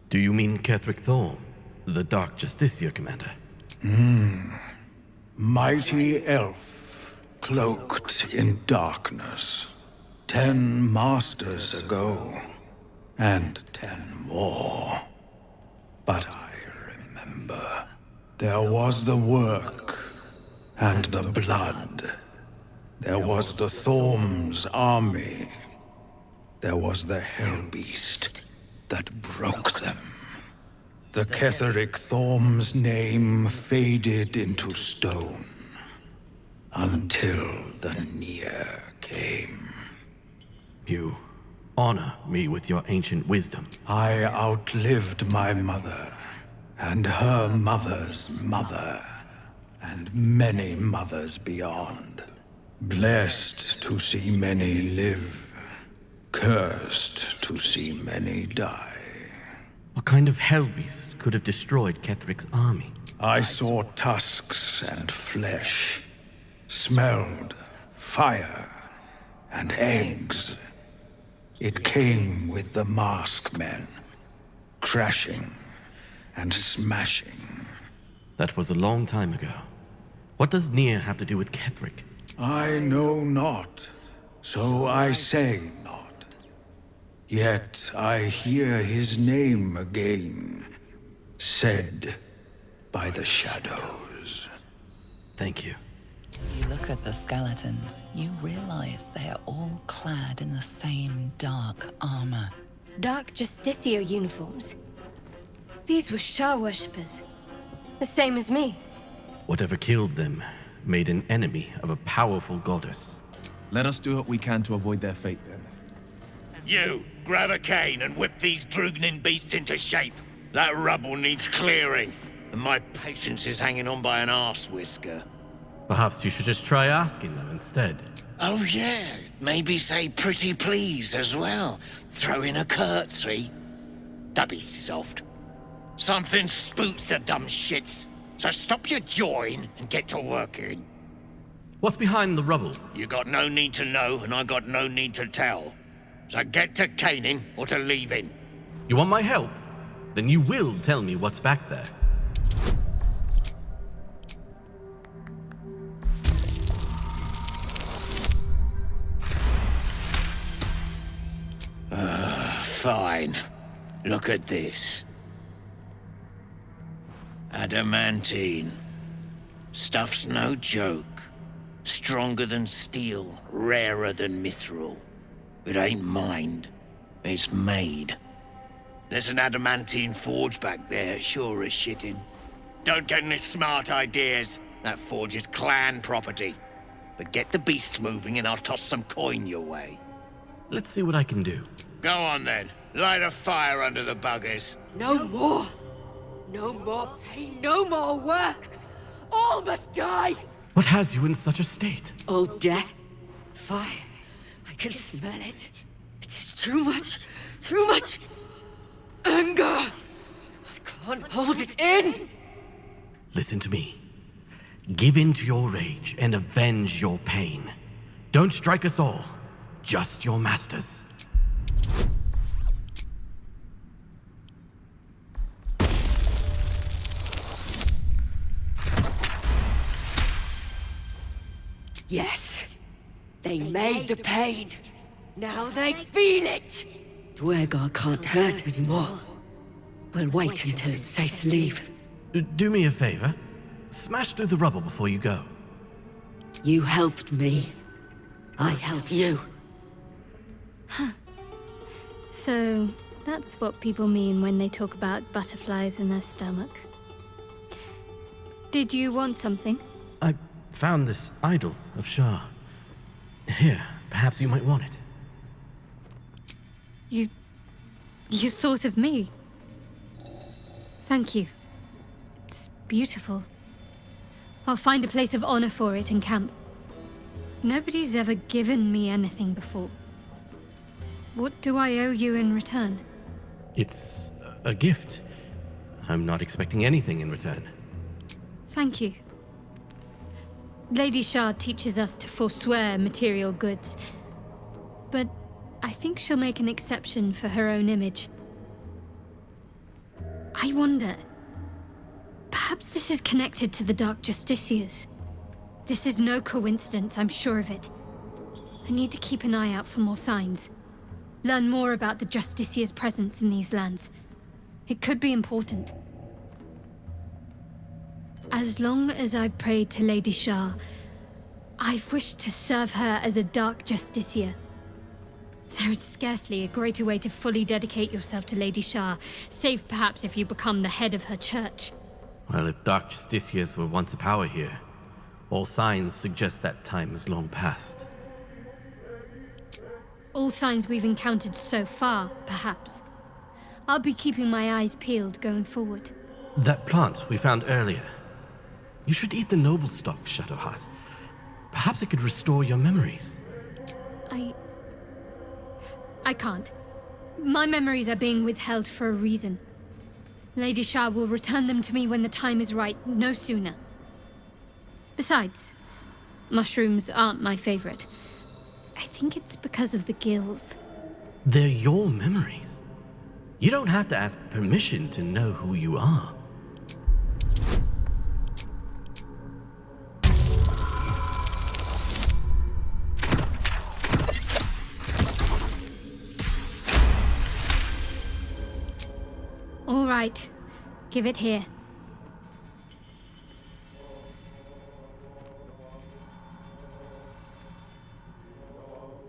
Do you mean Ketheric Thorm, the Dark Justicia commander? Mighty elf, cloaked in darkness. 10 masters ago, and 10 more. But I remember. There was the work, and the blood. There was the Thorm's army. There was the Hellbeast that broke them. the Ketheric Thorm's name faded into stone until the Near came. You honor me with your ancient wisdom. I outlived my mother, and her mother's mother, and many mothers beyond. Blessed to see many live, cursed to see many die. What kind of hellbeast could have destroyed Ketheric's army? I saw tusks and flesh, smelled fire and eggs. It came with the masked men, crashing and smashing. That was a long time ago. What does Nier have to do with Ketheric? I know not, so I say not. Yet I hear his name again, said by the shadows. Thank you. As you look at the skeletons, you realize they are all clad in the same dark armor. Dark Justicia uniforms. These were Shah worshippers. The same as me. Whatever killed them made an enemy of a powerful goddess. Let us do what we can to avoid their fate, then. You, grab a cane and whip these Drugnin beasts into shape. That rubble needs clearing, and my patience is hanging on by an arse whisker. Perhaps you should just try asking them instead. Oh yeah, maybe say pretty please as well. Throw in a curtsy. That'd be soft. Something spooks the dumb shits. So stop your jawing and get to working. What's behind the rubble? You got no need to know, and I got no need to tell. So get to caning or to leaving. You want my help? Then you will tell me what's back there. Fine. Look at this. Adamantine. Stuff's no joke. Stronger than steel, rarer than mithril. It ain't mined. It's made. There's an adamantine forge back there, sure as shitting. Don't get any smart ideas. That forge is clan property. But get the beasts moving and I'll toss some coin your way. Let's see what I can do. Go on then. Light a fire under the buggers. No more. No more pain, no more work. All must die. What has you in such a state? Oh, death. Fire. I can smell it. It's too much. Too much. Anger. I can't hold it in. Listen to me. Give in to your rage and avenge your pain. Don't strike us all. Just your masters. Yes. They made the pain. Now they feel it. Dwergar can't hurt anymore. We'll wait until it's safe to leave. Do me a favor. Smash through the rubble before you go. You helped me. I help you. Huh. So, that's what people mean when they talk about butterflies in their stomach. Did you want something? I found this idol of Shah. Here, perhaps you might want it. You thought of me. Thank you. It's beautiful. I'll find a place of honor for it in camp. Nobody's ever given me anything before. What do I owe you in return? It's a gift. I'm not expecting anything in return. Thank you. Lady Shah teaches us to forswear material goods, but I think she'll make an exception for her own image. I wonder, perhaps this is connected to the Dark Justiciars. This is no coincidence, I'm sure of it. I need to keep an eye out for more signs. Learn more about the Justiciars' presence in these lands. It could be important. As long as I've prayed to Lady Shah, I've wished to serve her as a Dark Justiciar. There is scarcely a greater way to fully dedicate yourself to Lady Shah, save perhaps if you become the head of her church. Well, if Dark Justiciars were once a power here, all signs suggest that time is long past. All signs we've encountered so far, perhaps. I'll be keeping my eyes peeled going forward. That plant we found earlier. You should eat the noble stock, Shadowheart. Perhaps it could restore your memories. I can't. My memories are being withheld for a reason. Lady Shah will return them to me when the time is right, no sooner. Besides, mushrooms aren't my favorite. I think it's because of the gills. They're your memories. You don't have to ask permission to know who you are. All right, give it here.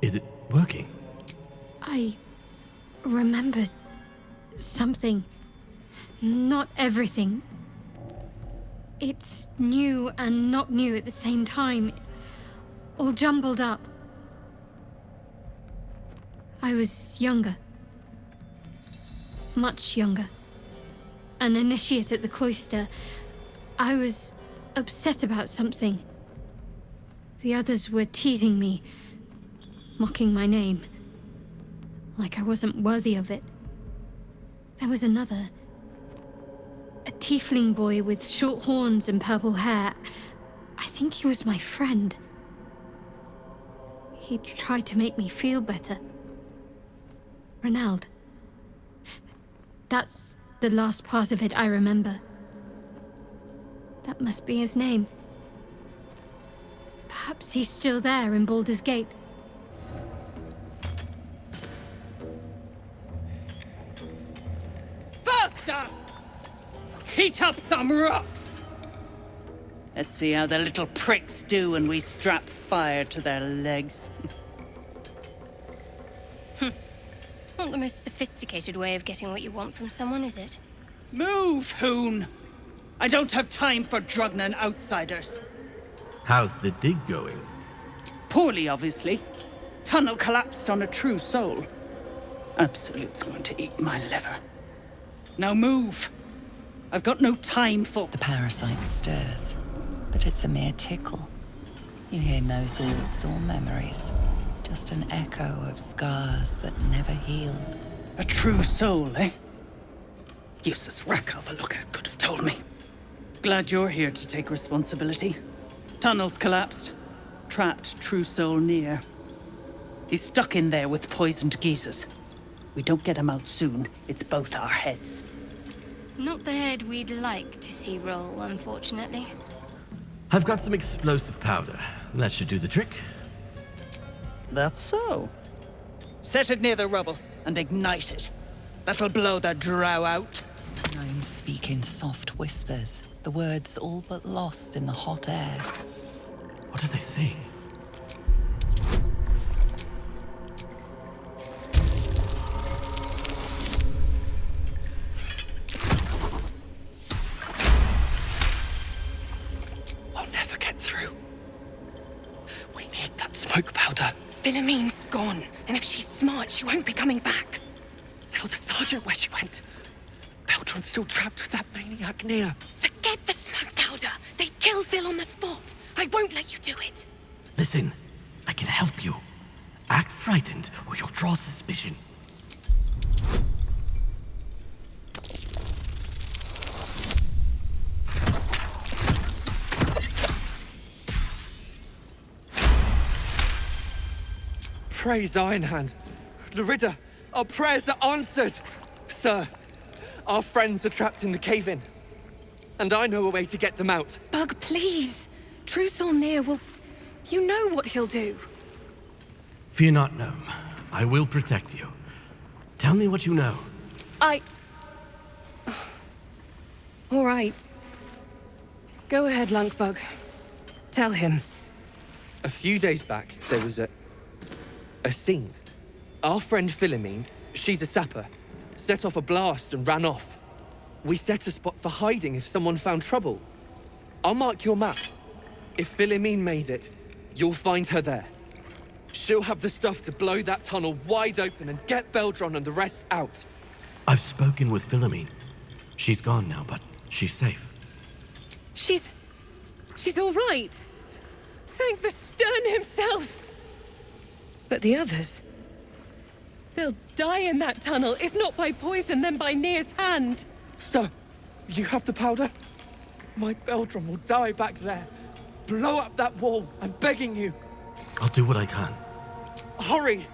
Is it working? I remembered something. Not everything. It's new and not new at the same time. All jumbled up. I was younger. Much younger. An initiate at the cloister. I was upset about something. The others were teasing me, mocking my name, like I wasn't worthy of it. There was another. A tiefling boy with short horns and purple hair. I think he was my friend. He tried to make me feel better. Ronald. That's the last part of it I remember. That must be his name. Perhaps he's still there in Baldur's Gate. Faster! Heat up some rocks! Let's see how the little pricks do when we strap fire to their legs. Not the most sophisticated way of getting what you want from someone, is it? Move, Hoon! I don't have time for Drugnan outsiders. How's the dig going? Poorly, obviously. Tunnel collapsed on a true soul. Absolute's going to eat my liver. Now move! I've got no time for... The parasite stirs, but it's a mere tickle. You hear no thoughts or memories. Just an echo of scars that never healed. A true soul, eh? Useless wreck of a lookout could have told me. Glad you're here to take responsibility. Tunnel's collapsed. Trapped true soul near. He's stuck in there with poisoned geezers. We don't get him out soon, it's both our heads. Not the head we'd like to see roll, unfortunately. I've got some explosive powder. That should do the trick. That's so. Set it near the rubble and ignite it. That'll blow the drow out. Gnomes speak in soft whispers, the words all but lost in the hot air. What are they saying? We'll never get through. We need that smoke powder. Philommene's gone, and if she's smart, she won't be coming back. Tell the sergeant where she went. Beltron's still trapped with that maniac near. Forget the smoke powder. They'd kill Phil on the spot. I won't let you do it. Listen, I can help you. Act frightened, or you'll draw suspicion. Praise Ironhand. Larida, our prayers are answered. Sir, our friends are trapped in the cave-in. And I know a way to get them out. Bug, please. True Solnir will... You know what he'll do. Fear not, Gnome. I will protect you. Tell me what you know. All right. Go ahead, Lunkbug. Tell him. A few days back, there was a scene. Our friend Philomene, she's a sapper, set off a blast and ran off. We set a spot for hiding if someone found trouble. I'll mark your map. If Philomene made it, you'll find her there. She'll have the stuff to blow that tunnel wide open and get Baldur and the rest out. I've spoken with Philomene. She's gone now, but she's safe. She's all right. Thank the Stern himself. But the others... they'll die in that tunnel, if not by poison, then by Nir's hand. Sir, you have the powder? My Baldur will die back there. Blow up that wall, I'm begging you. I'll do what I can. Hurry!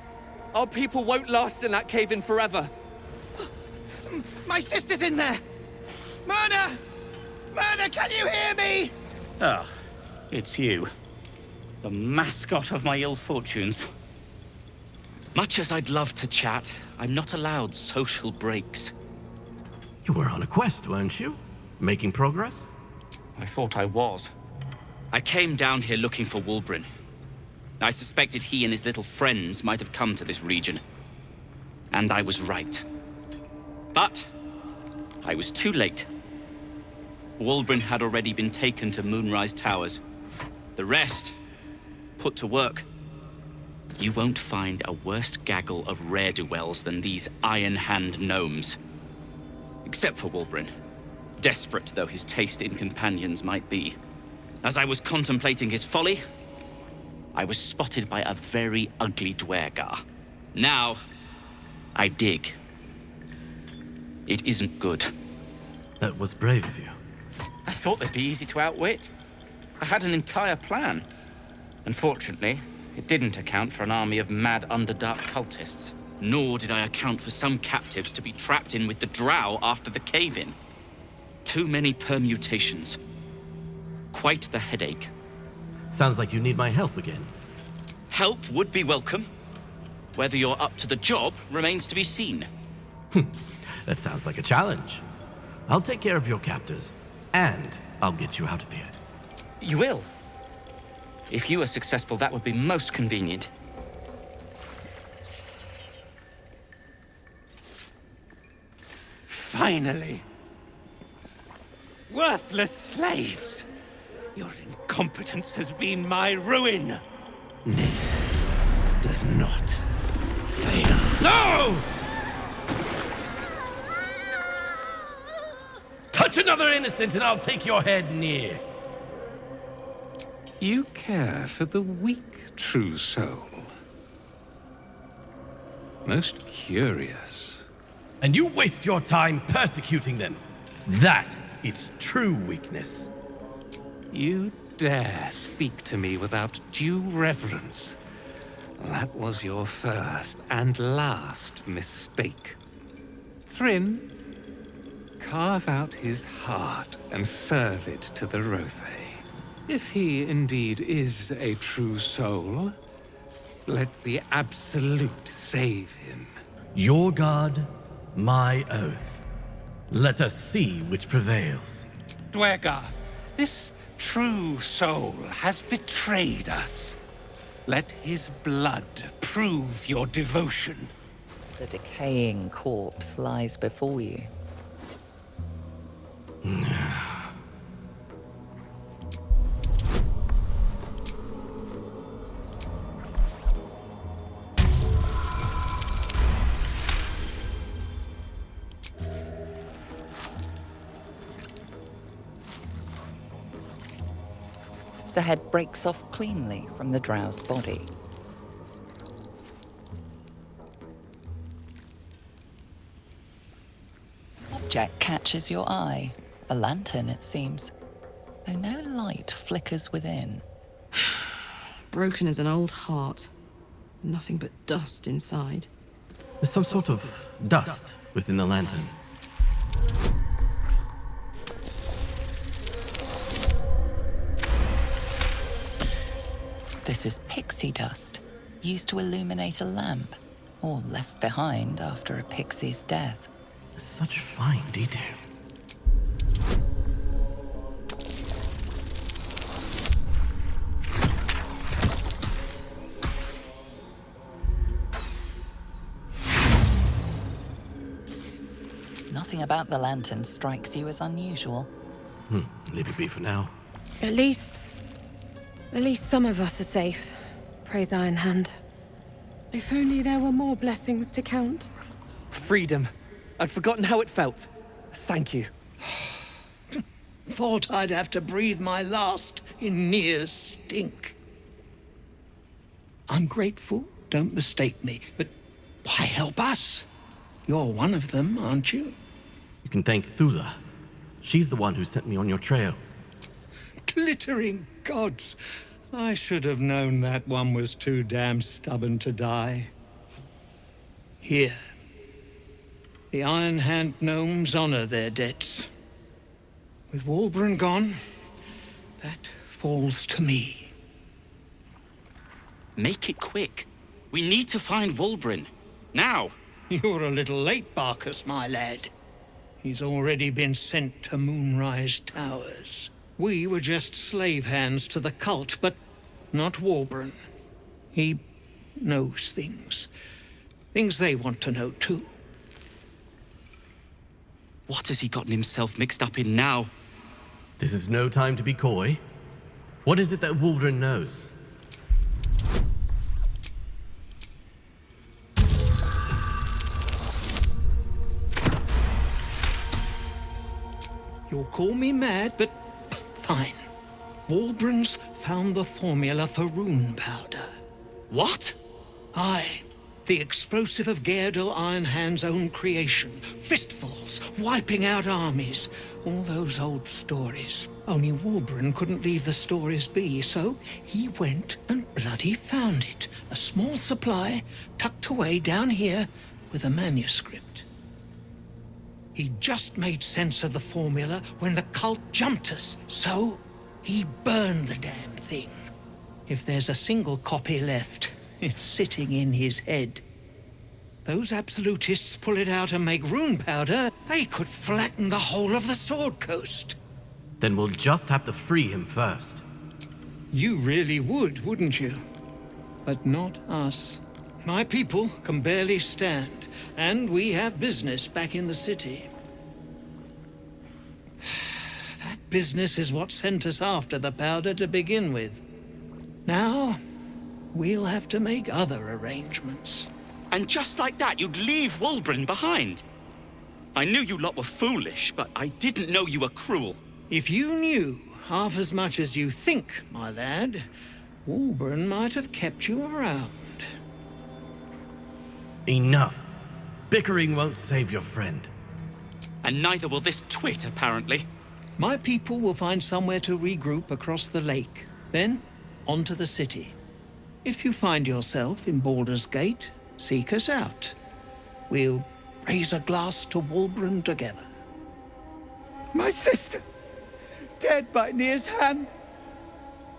Our people won't last in that cave-in forever. My sister's in there! Myrna! Myrna, can you hear me? Ah, it's you. The mascot of my ill fortunes. Much as I'd love to chat, I'm not allowed social breaks. You were on a quest, weren't you? Making progress? I thought I was. I came down here looking for Wulbren. I suspected he and his little friends might have come to this region. And I was right. But I was too late. Wulbren had already been taken to Moonrise Towers. The rest, put to work. You won't find a worse gaggle of ne'er-do-wells than these Iron Hand gnomes. Except for Wulbren, desperate though his taste in companions might be. As I was contemplating his folly, I was spotted by a very ugly Dwergar. Now, I dig. It isn't good. That was brave of you. I thought they'd be easy to outwit. I had an entire plan. Unfortunately, it didn't account for an army of mad Underdark cultists. Nor did I account for some captives to be trapped in with the drow after the cave-in. Too many permutations. Quite the headache. Sounds like you need my help again. Help would be welcome. Whether you're up to the job remains to be seen. That sounds like a challenge. I'll take care of your captors, and I'll get you out of here. You will? If you are successful, that would be most convenient. Finally! Worthless slaves! Your incompetence has been my ruin! Does not fail. No! Touch another innocent and I'll take your head near. You care for the weak, true soul. Most curious. And you waste your time persecuting them. That is true weakness. You dare speak to me without due reverence. That was your first and last mistake. Thryn, carve out his heart and serve it to the Rothe. If he indeed is a true soul, let the Absolute save him. Your God, my oath. Let us see which prevails. Dwergar, this true soul has betrayed us. Let his blood prove your devotion. The decaying corpse lies before you. The head breaks off cleanly from the drow's body. Object catches your eye. A lantern, it seems, though no light flickers within. Broken as an old heart. Nothing but dust inside. There's some sort of dust within the lantern. This is pixie dust, used to illuminate a lamp, or left behind after a pixie's death. Such fine detail. Nothing about the lantern strikes you as unusual. Leave it be for now. At least some of us are safe. Praise Iron Hand. If only there were more blessings to count. Freedom. I'd forgotten how it felt. Thank you. Thought I'd have to breathe my last in near stink. I'm grateful, don't mistake me, but why help us? You're one of them, aren't you? You can thank Thula. She's the one who sent me on your trail. Glittering gods. I should have known that one was too damn stubborn to die. Here. The Iron Hand gnomes honor their debts. With Wulbren gone, that falls to me. Make it quick. We need to find Wulbren. Now. You're a little late, Barkus, my lad. He's already been sent to Moonrise Towers. We were just slave hands to the cult, but not Wulbren. He knows things. Things they want to know, too. What has he gotten himself mixed up in now? This is no time to be coy. What is it that Wulbren knows? You'll call me mad, but fine. Wulbren's found the formula for rune powder. What? Aye. The explosive of Gaerdal Iron Hand's own creation. Fistfuls, wiping out armies. All those old stories. Only Wulbren couldn't leave the stories be, so he went and bloody found it. A small supply, tucked away down here with a manuscript. He just made sense of the formula when the cult jumped us, so he burned the damn thing. If there's a single copy left, it's sitting in his head. Those absolutists pull it out and make rune powder, they could flatten the whole of the Sword Coast. Then we'll just have to free him first. You really would, wouldn't you? But not us. My people can barely stand, and we have business back in the city. That business is what sent us after the powder to begin with. Now, we'll have to make other arrangements. And just like that, you'd leave Wulbren behind. I knew you lot were foolish, but I didn't know you were cruel. If you knew half as much as you think, my lad, Wulbren might have kept you around. Enough. Bickering won't save your friend. And neither will this twit, apparently. My people will find somewhere to regroup across the lake. Then, onto the city. If you find yourself in Baldur's Gate, seek us out. We'll raise a glass to Wulbren together. My sister! Dead by Nir's hand!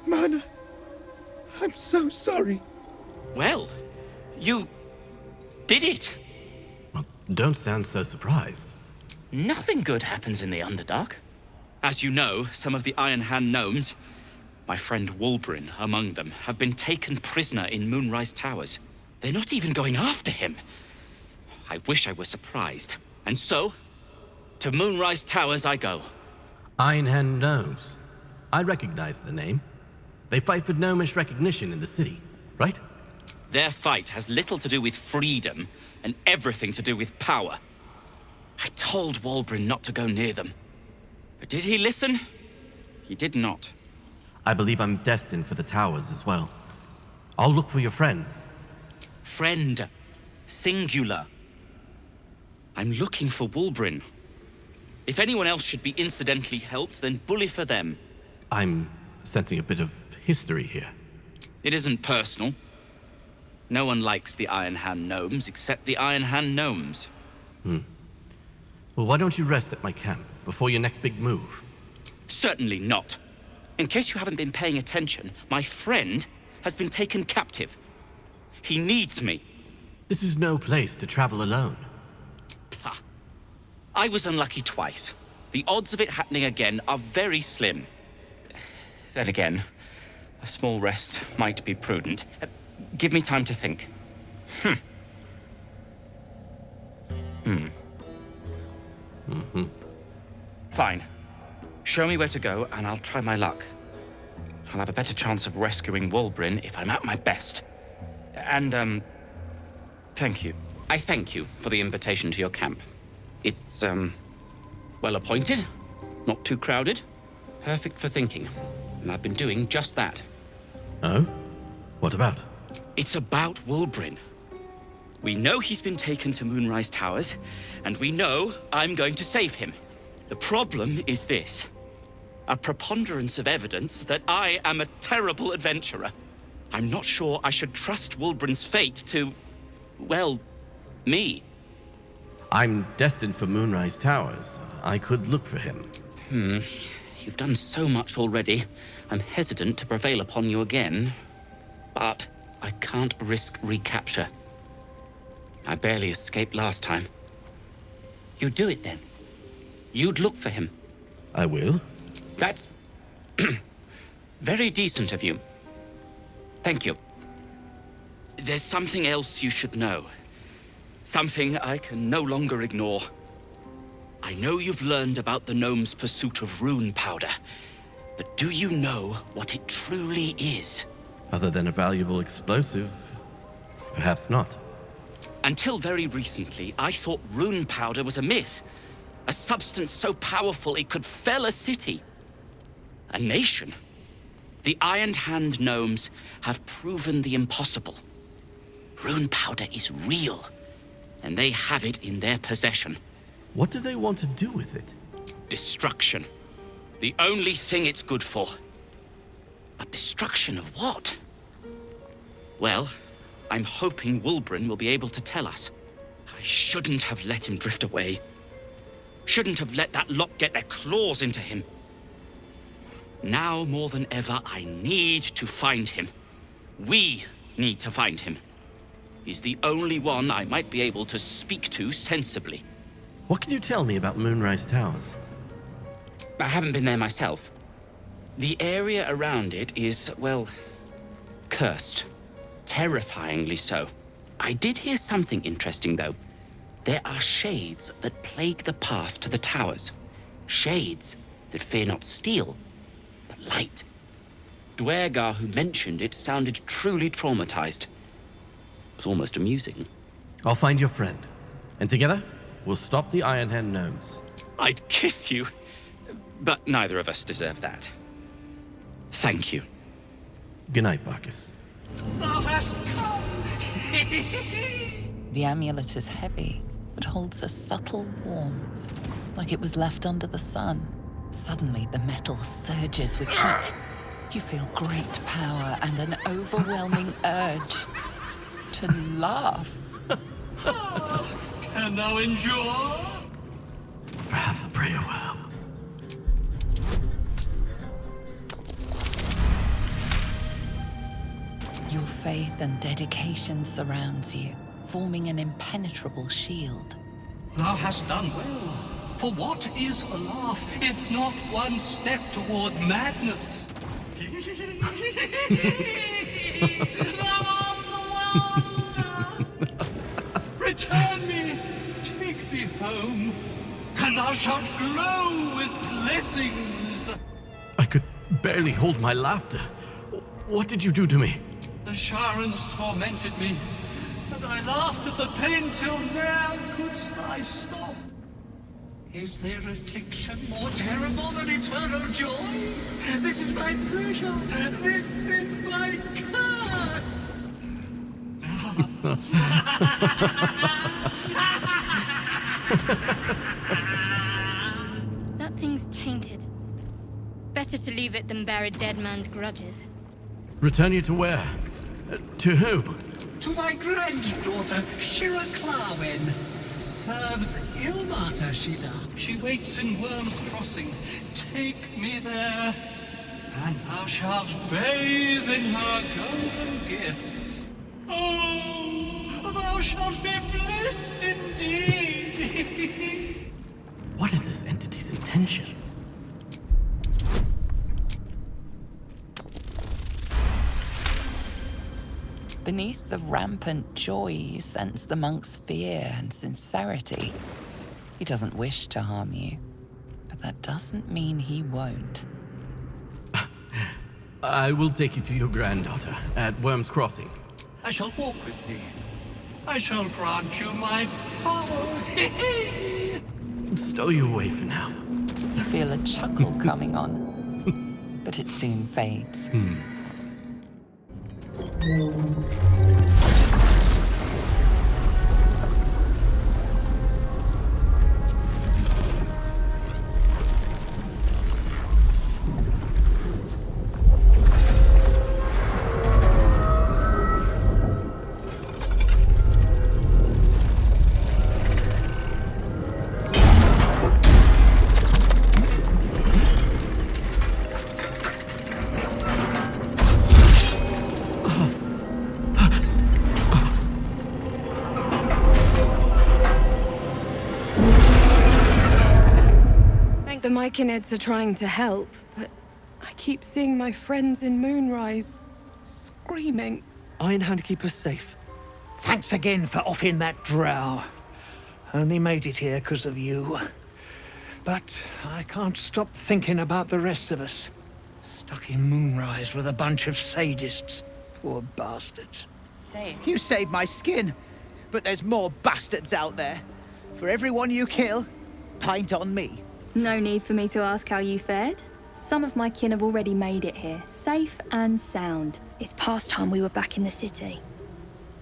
Myrna, I'm so sorry. Well, you did it. Well, don't sound so surprised. Nothing good happens in the Underdark. As you know, some of the Iron Hand gnomes, my friend Wulbren among them, have been taken prisoner in Moonrise Towers. They're not even going after him. I wish I were surprised. And so, to Moonrise Towers I go. Iron Hand gnomes. I recognize the name. They fight for gnomish recognition in the city, right? Their fight has little to do with freedom and everything to do with power. I told Wulbren not to go near them. But did he listen? He did not. I believe I'm destined for the towers as well. I'll look for your friends. Friend. Singular. I'm looking for Wulbren. If anyone else should be incidentally helped, then bully for them. I'm sensing a bit of history here. It isn't personal. No one likes the Iron Hand gnomes except the Iron Hand gnomes. Well, why don't you rest at my camp before your next big move? Certainly not. In case you haven't been paying attention, my friend has been taken captive. He needs me. This is no place to travel alone. Ha. I was unlucky twice. The odds of it happening again are very slim. Then again, a small rest might be prudent. Give me time to think. Fine. Show me where to go, and I'll try my luck. I'll have a better chance of rescuing Wulbrin if I'm at my best. And, thank you. I thank you for the invitation to your camp. It's, well appointed, not too crowded, perfect for thinking. And I've been doing just that. Oh? What about? It's about Wulbrin. We know he's been taken to Moonrise Towers, and we know I'm going to save him. The problem is this. A preponderance of evidence that I am a terrible adventurer. I'm not sure I should trust Wulbrin's fate to, well, me. I'm destined for Moonrise Towers. I could look for him. You've done so much already. I'm hesitant to prevail upon you again. But I can't risk recapture. I barely escaped last time. You'd do it then. You'd look for him. I will. That's very decent of you. Thank you. There's something else you should know. Something I can no longer ignore. I know you've learned about the gnome's pursuit of rune powder, but do you know what it truly is? Other than a valuable explosive, perhaps not. Until very recently, I thought rune powder was a myth. A substance so powerful it could fell a city. A nation. The Iron Hand gnomes have proven the impossible. Rune powder is real, and they have it in their possession. What do they want to do with it? Destruction. The only thing it's good for. But destruction of what? Well, I'm hoping Wulbrin will be able to tell us. I shouldn't have let him drift away. Shouldn't have let that lot get their claws into him. Now more than ever, I need to find him. We need to find him. He's the only one I might be able to speak to sensibly. What can you tell me about Moonrise Towers? I haven't been there myself. The area around it is, well, cursed. Terrifyingly so. I did hear something interesting, though. There are shades that plague the path to the towers. Shades that fear not steel, but light. Dwergar, who mentioned it, sounded truly traumatized. It was almost amusing. I'll find your friend, and together, we'll stop the Iron Hand gnomes. I'd kiss you, but neither of us deserve that. Thank you. Good night, Bacchus. Thou hast come! The amulet is heavy, but holds a subtle warmth, like it was left under the sun. Suddenly, the metal surges with heat. You feel great power and an overwhelming urge to laugh. Can thou endure? Perhaps a prayer will help. Your faith and dedication surrounds you, forming an impenetrable shield. Thou hast done well. For what is a laugh, if not one step toward madness? Thou art the wonder! Return me, take me home, and thou shalt glow with blessings. I could barely hold my laughter. What did you do to me? The Sharans tormented me, and I laughed at the pain till ne'er couldst I stop. Is there affliction more terrible than eternal joy? This is my pleasure. This is my curse. That thing's tainted. Better to leave it than bear a dead man's grudges. Return you to where? To who? To my granddaughter, Shira Clarwen. Serves Ilmata, she does. She waits in Worm's Crossing. Take me there, and thou shalt bathe in her golden gifts. Oh, thou shalt be blessed indeed. What is this entity's intentions? Beneath the rampant joy, you sense the monk's fear and sincerity. He doesn't wish to harm you, but that doesn't mean he won't. I will take you to your granddaughter at Worm's Crossing. I shall walk with thee. I shall grant you my power. Stow you away for now. You feel a chuckle coming on, but it soon fades. The Myconids are trying to help, but I keep seeing my friends in Moonrise screaming. Iron Hand keep us safe. Thanks again for offing that drow. Only made it here because of you. But I can't stop thinking about the rest of us. Stuck in Moonrise with a bunch of sadists. Poor bastards. You saved my skin, but there's more bastards out there. For everyone you kill, pint on me. No need for me to ask how you fared. Some of my kin have already made it here, safe and sound. It's past time we were back in the city.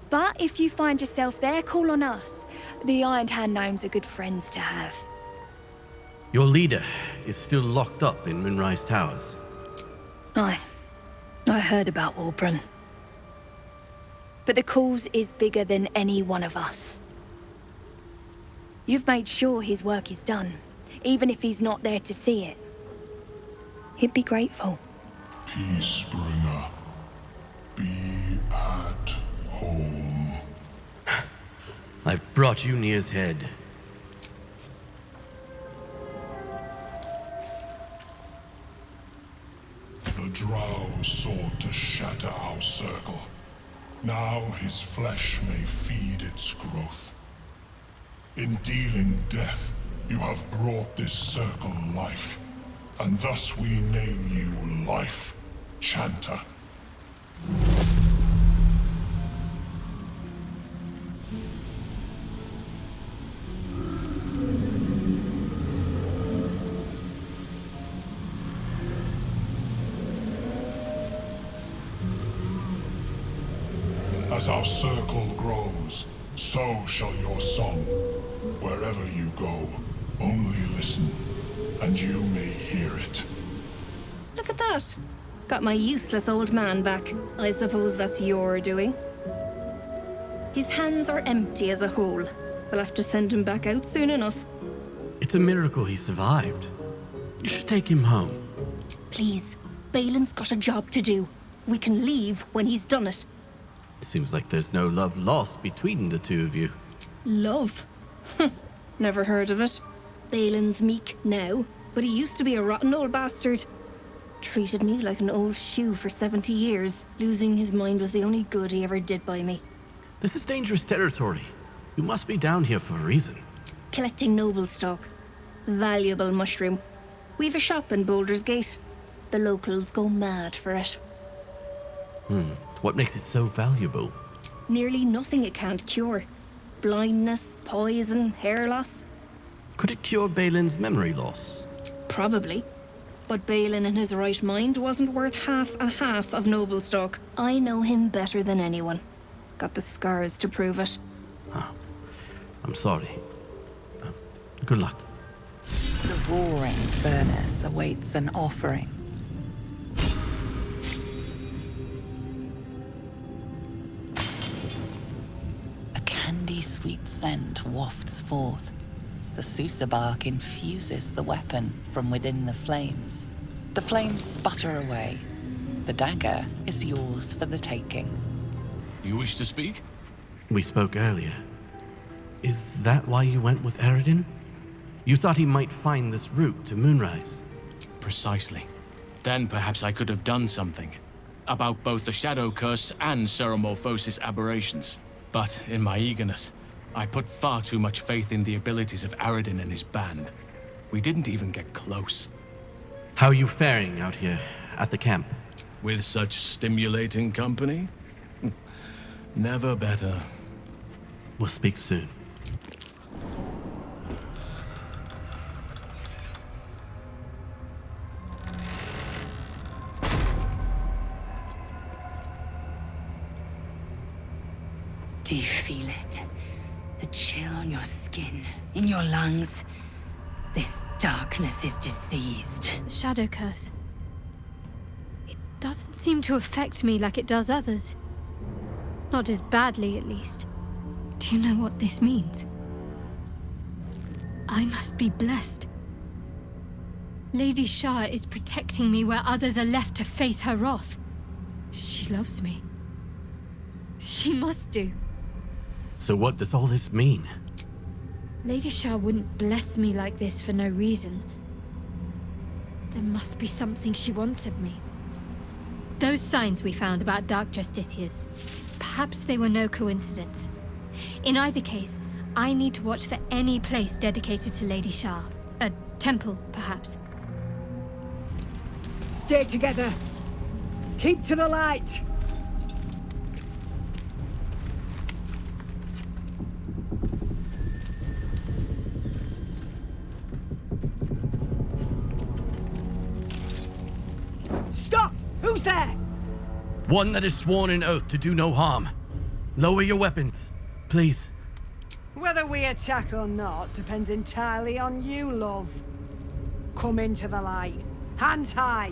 But if you find yourself there, call on us. The Ironed Hand gnomes are good friends to have. Your leader is still locked up in Moonrise Towers. I heard about Wulbren. But the cause is bigger than any one of us. You've made sure his work is done, even if he's not there to see it. He'd be grateful. Peacebringer, be at home. I've brought you Nir's head. The drow sought to shatter our circle. Now his flesh may feed its growth. In dealing death, you have brought this circle life, and thus we name you Life Chanter. As our circle grows, so shall your song. Wherever you go, only listen, and you may hear it. Look at that. Got my useless old man back. I suppose that's your doing. His hands are empty as a whole. We'll have to send him back out soon enough. It's a miracle he survived. You should take him home. Please, Balin's got a job to do. We can leave when he's done it. Seems like there's no love lost between the two of you. Love? Never heard of it. Balin's meek now, but he used to be a rotten old bastard. Treated me like an old shoe for 70 years. Losing his mind was the only good he ever did by me. This is dangerous territory. You must be down here for a reason. Collecting noble stock. Valuable mushroom. We've a shop in Baldur's Gate. The locals go mad for it. What makes it so valuable? Nearly nothing it can't cure. Blindness, poison, hair loss. Could it cure Balin's memory loss? Probably. But Balin in his right mind wasn't worth half of noble stock. I know him better than anyone. Got the scars to prove it. I'm sorry. Good luck. The roaring furnace awaits an offering. A candy-sweet scent wafts forth. The Susa bark infuses the weapon from within the flames. The flames sputter away. The dagger is yours for the taking. You wish to speak? We spoke earlier. Is that why you went with Eredin? You thought he might find this route to Moonrise? Precisely. Then perhaps I could have done something. About both the Shadow Curse and Ceremorphosis aberrations. But in my eagerness, I put far too much faith in the abilities of Aradin and his band. We didn't even get close. How are you faring out here at the camp? With such stimulating company? Never better. We'll speak soon. Do you feel it? The chill on your skin, in your lungs. This darkness is diseased. The shadow curse. It doesn't seem to affect me like it does others. Not as badly, at least. Do you know what this means? I must be blessed. Lady Shah is protecting me where others are left to face her wrath. She loves me. She must do. So what does all this mean? Lady Shah wouldn't bless me like this for no reason. There must be something she wants of me. Those signs we found about Dark Justiciars, perhaps they were no coincidence. In either case, I need to watch for any place dedicated to Lady Shah. A temple, perhaps. Stay together. Keep to the light. Stop! Who's there? One that is sworn an oath to do no harm. Lower your weapons, please. Whether we attack or not depends entirely on you, love. Come into the light. Hands high.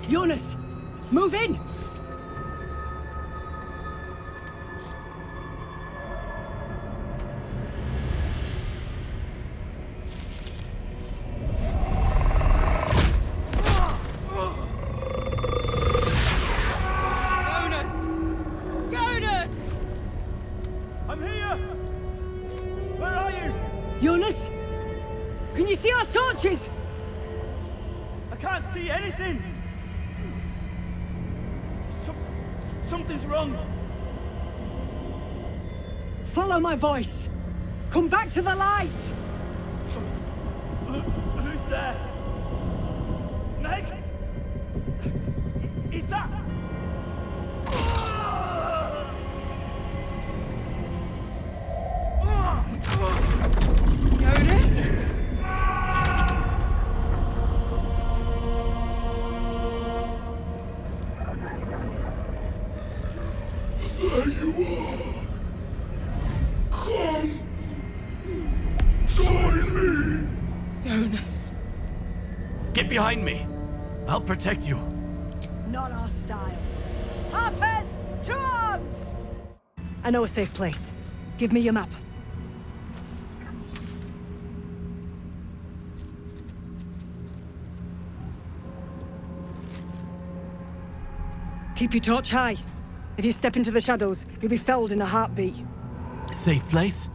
Jonas, move in! Jonas! Jonas! I'm here! Where are you? Jonas? Can you see our torches? I can't see anything! Something's wrong! Follow my voice! Come back to the light! Who's there? Meg? Is that... Jonas? There you are. Come. Join me. Jonas. Get behind me. I'll protect you. Not our style. Harpers, to arms! I know a safe place. Give me your map. Keep your torch high. If you step into the shadows, you'll be felled in a heartbeat. A safe place?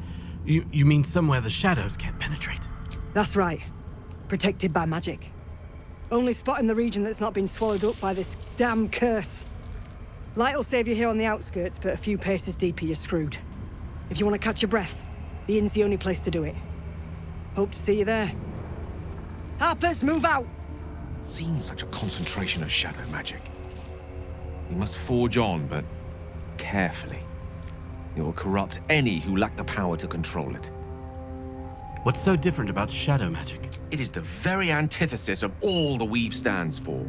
You mean somewhere the shadows can't penetrate? That's right. Protected by magic. Only spot in the region that's not been swallowed up by this damn curse. Light will save you here on the outskirts, but a few paces deeper you're screwed. If you want to catch your breath, the inn's the only place to do it. Hope to see you there. Harpers, move out! Seen such a concentration of shadow magic. We must forge on, but carefully. It will corrupt any who lack the power to control it. What's so different about shadow magic? It is the very antithesis of all the Weave stands for.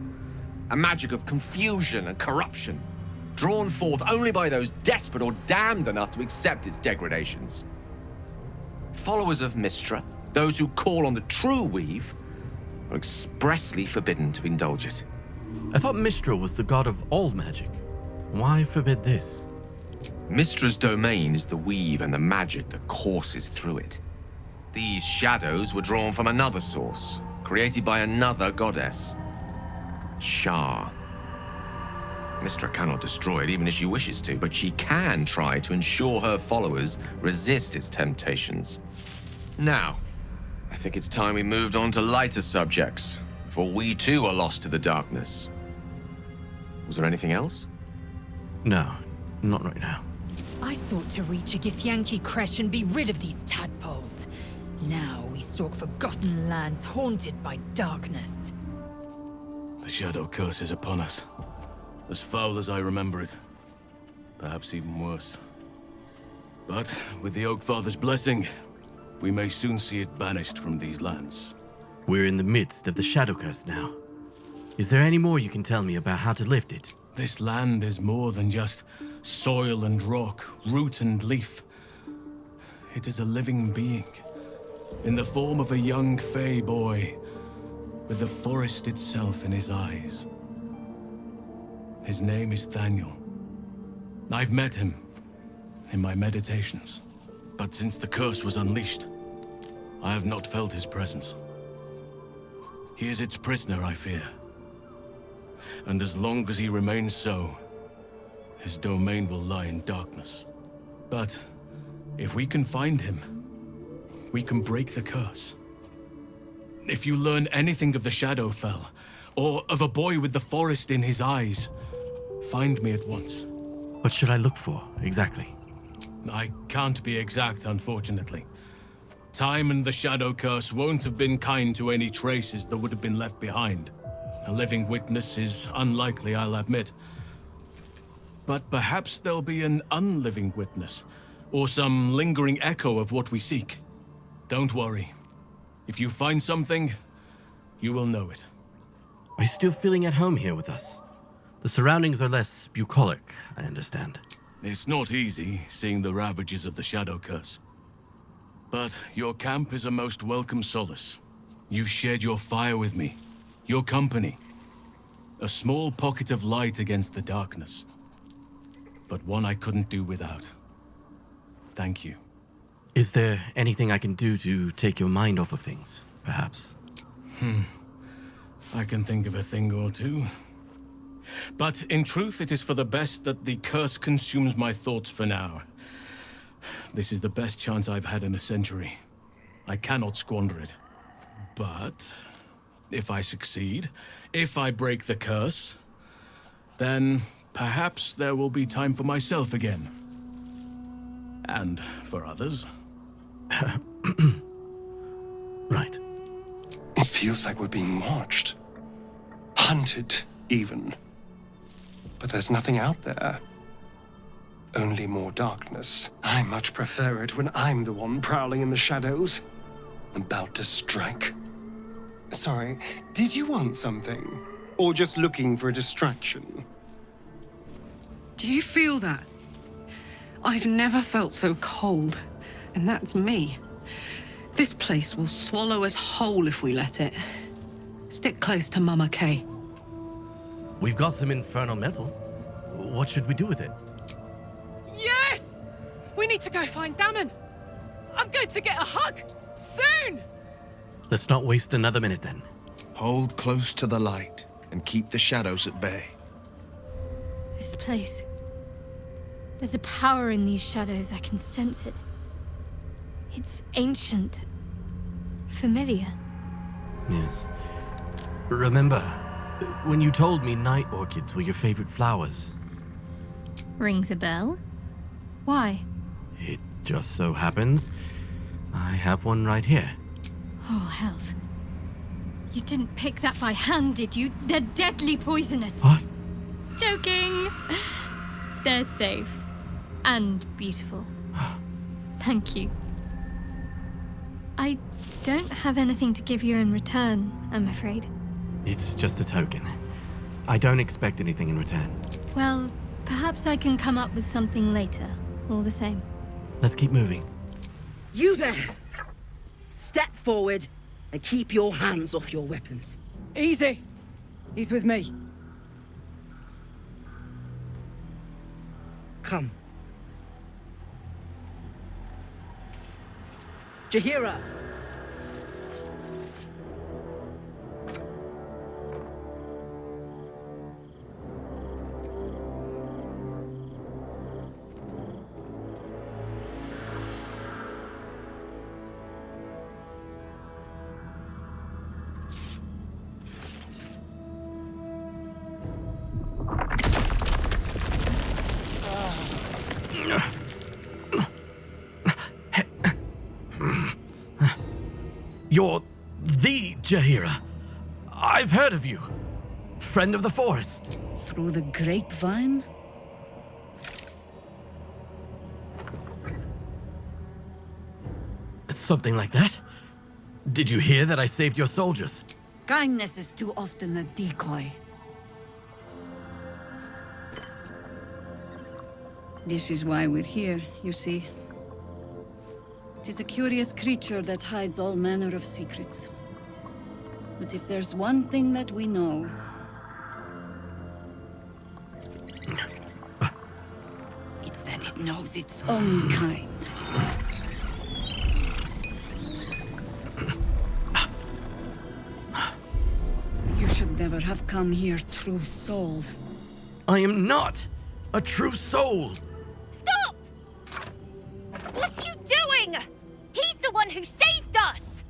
A magic of confusion and corruption, drawn forth only by those desperate or damned enough to accept its degradations. Followers of Mystra, those who call on the true Weave, are expressly forbidden to indulge it. I thought Mistral was the god of all magic. Why forbid this? Mistra's domain is the Weave and the magic that courses through it. These shadows were drawn from another source, created by another goddess, Shah. Mystra cannot destroy it even if she wishes to, but she can try to ensure her followers resist its temptations. Now, I think it's time we moved on to lighter subjects, for we too are lost to the darkness. Was there anything else? No, not right now. I sought to reach a Githyanki creche and be rid of these tadpoles. Now we stalk forgotten lands haunted by darkness. The Shadow Curse is upon us. As foul as I remember it. Perhaps even worse. But with the Oak Father's blessing, we may soon see it banished from these lands. We're in the midst of the Shadow Curse now. Is there any more you can tell me about how to lift it? This land is more than just soil and rock, root and leaf. It is a living being, in the form of a young Fey boy, with the forest itself in his eyes. His name is Thaniel. I've met him in my meditations, but since the curse was unleashed, I have not felt his presence. He is its prisoner, I fear. And as long as he remains so, his domain will lie in darkness. But if we can find him, we can break the curse. If you learn anything of the Shadowfell, or of a boy with the forest in his eyes, find me at once. What should I look for, exactly? I can't be exact, unfortunately. Time and the Shadow Curse won't have been kind to any traces that would have been left behind. A living witness is unlikely, I'll admit. But perhaps there'll be an unliving witness, or some lingering echo of what we seek. Don't worry. If you find something, you will know it. Are you still feeling at home here with us? The surroundings are less bucolic, I understand. It's not easy, seeing the ravages of the Shadow Curse. But your camp is a most welcome solace. You've shared your fire with me, your company. A small pocket of light against the darkness. But one I couldn't do without. Thank you. Is there anything I can do to take your mind off of things, perhaps? I can think of a thing or two. But in truth, it is for the best that the curse consumes my thoughts for now. This is the best chance I've had in a century. I cannot squander it. But if I succeed, if I break the curse, then perhaps there will be time for myself again. And for others. Right. It feels like we're being watched. Hunted, even. But there's nothing out there. Only more darkness. I much prefer it when I'm the one prowling in the shadows. About to strike. Sorry, did you want something? Or just looking for a distraction? Do you feel that? I've never felt so cold, and that's me. This place will swallow us whole if we let it. Stick close to Mama Kay. We've got some infernal metal. What should we do with it? Yes! We need to go find Dammon. I'm going to get a hug. Soon! Let's not waste another minute then. Hold close to the light and keep the shadows at bay. This place. There's a power in these shadows. I can sense it. It's ancient. Familiar. Yes. Remember, when you told me night orchids were your favorite flowers? Rings a bell? Why? It just so happens I have one right here. Oh, hells. You didn't pick that by hand, did you? They're deadly poisonous. What? Joking. They're safe. And beautiful. Thank you. I don't have anything to give you in return, I'm afraid. It's just a token. I don't expect anything in return. Well, perhaps I can come up with something later, all the same. Let's keep moving. You there! Step forward and keep your hands off your weapons. Easy. He's with me. Come. Jahira! You're the Jaheira. I've heard of you. Friend of the forest. Through the grapevine? Something like that? Did you hear that I saved your soldiers? Kindness is too often a decoy. This is why we're here, you see. It is a curious creature that hides all manner of secrets. But if there's one thing that we know... it's that it knows its own kind. You should never have come here, true soul. I am not a true soul. Stop! What are you doing? He's the one who saved us!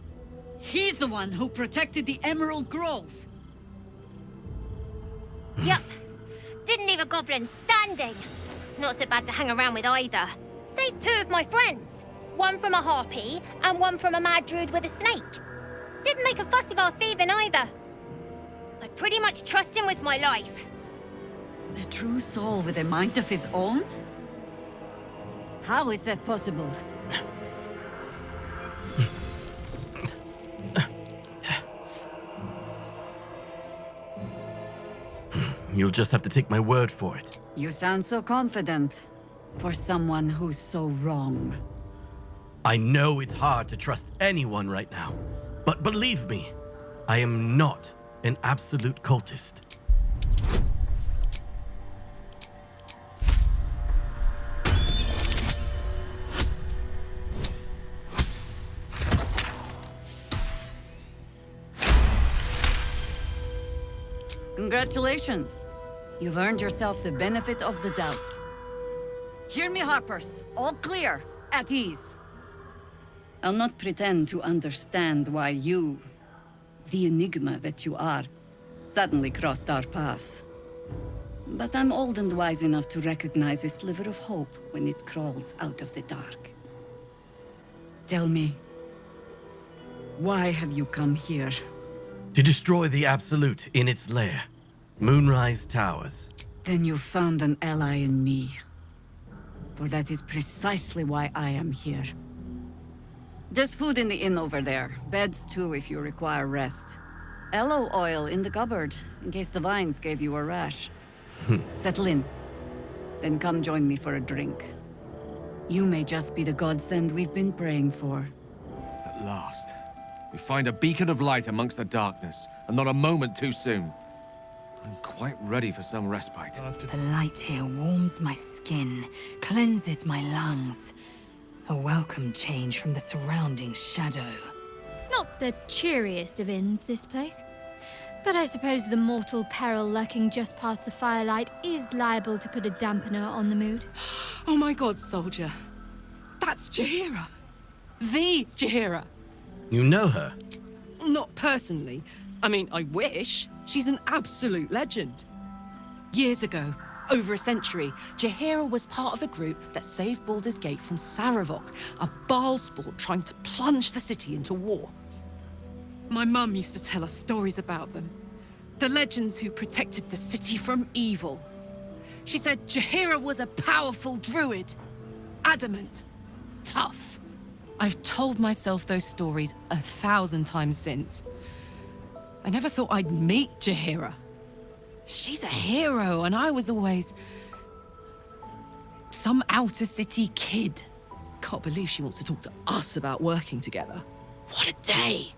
He's the one who protected the Emerald Grove. Yup. Didn't leave a goblin standing. Not so bad to hang around with either. Saved 2 of my friends. One from a harpy, and one from a mad druid with a snake. Didn't make a fuss of our thieving either. I pretty much trust him with my life. A true soul with a mind of his own? How is that possible? You'll just have to take my word for it. You sound so confident. For someone who's so wrong. I know it's hard to trust anyone right now. But believe me, I am not an absolute cultist. Congratulations. You've earned yourself the benefit of the doubt. Hear me, Harpers. All clear. At ease. I'll not pretend to understand why you, the enigma that you are, suddenly crossed our path. But I'm old and wise enough to recognize a sliver of hope when it crawls out of the dark. Tell me, why have you come here? To destroy the Absolute in its lair. Moonrise Towers. Then you found an ally in me. For that is precisely why I am here. There's food in the inn over there. Beds too if you require rest. Aloe oil in the cupboard, in case the vines gave you a rash. Settle in. Then come join me for a drink. You may just be the godsend we've been praying for. At last. We find a beacon of light amongst the darkness, and not a moment too soon. I'm quite ready for some respite. The light here warms my skin, cleanses my lungs. A welcome change from the surrounding shadow. Not the cheeriest of inns, this place. But I suppose the mortal peril lurking just past the firelight is liable to put a dampener on the mood. Oh my god, soldier. That's Jaheira. The Jaheira. You know her? Not personally. I mean, I wish. She's an absolute legend. Years ago, over a century, Jaheira was part of a group that saved Baldur's Gate from Saravok, a Baal sport trying to plunge the city into war. My mum used to tell us stories about them. The legends who protected the city from evil. She said Jaheira was a powerful druid. Adamant. Tough. I've told myself those stories 1,000 times since. I never thought I'd meet Jaheira. She's a hero, and I was always... some outer city kid. Can't believe she wants to talk to us about working together. What a day!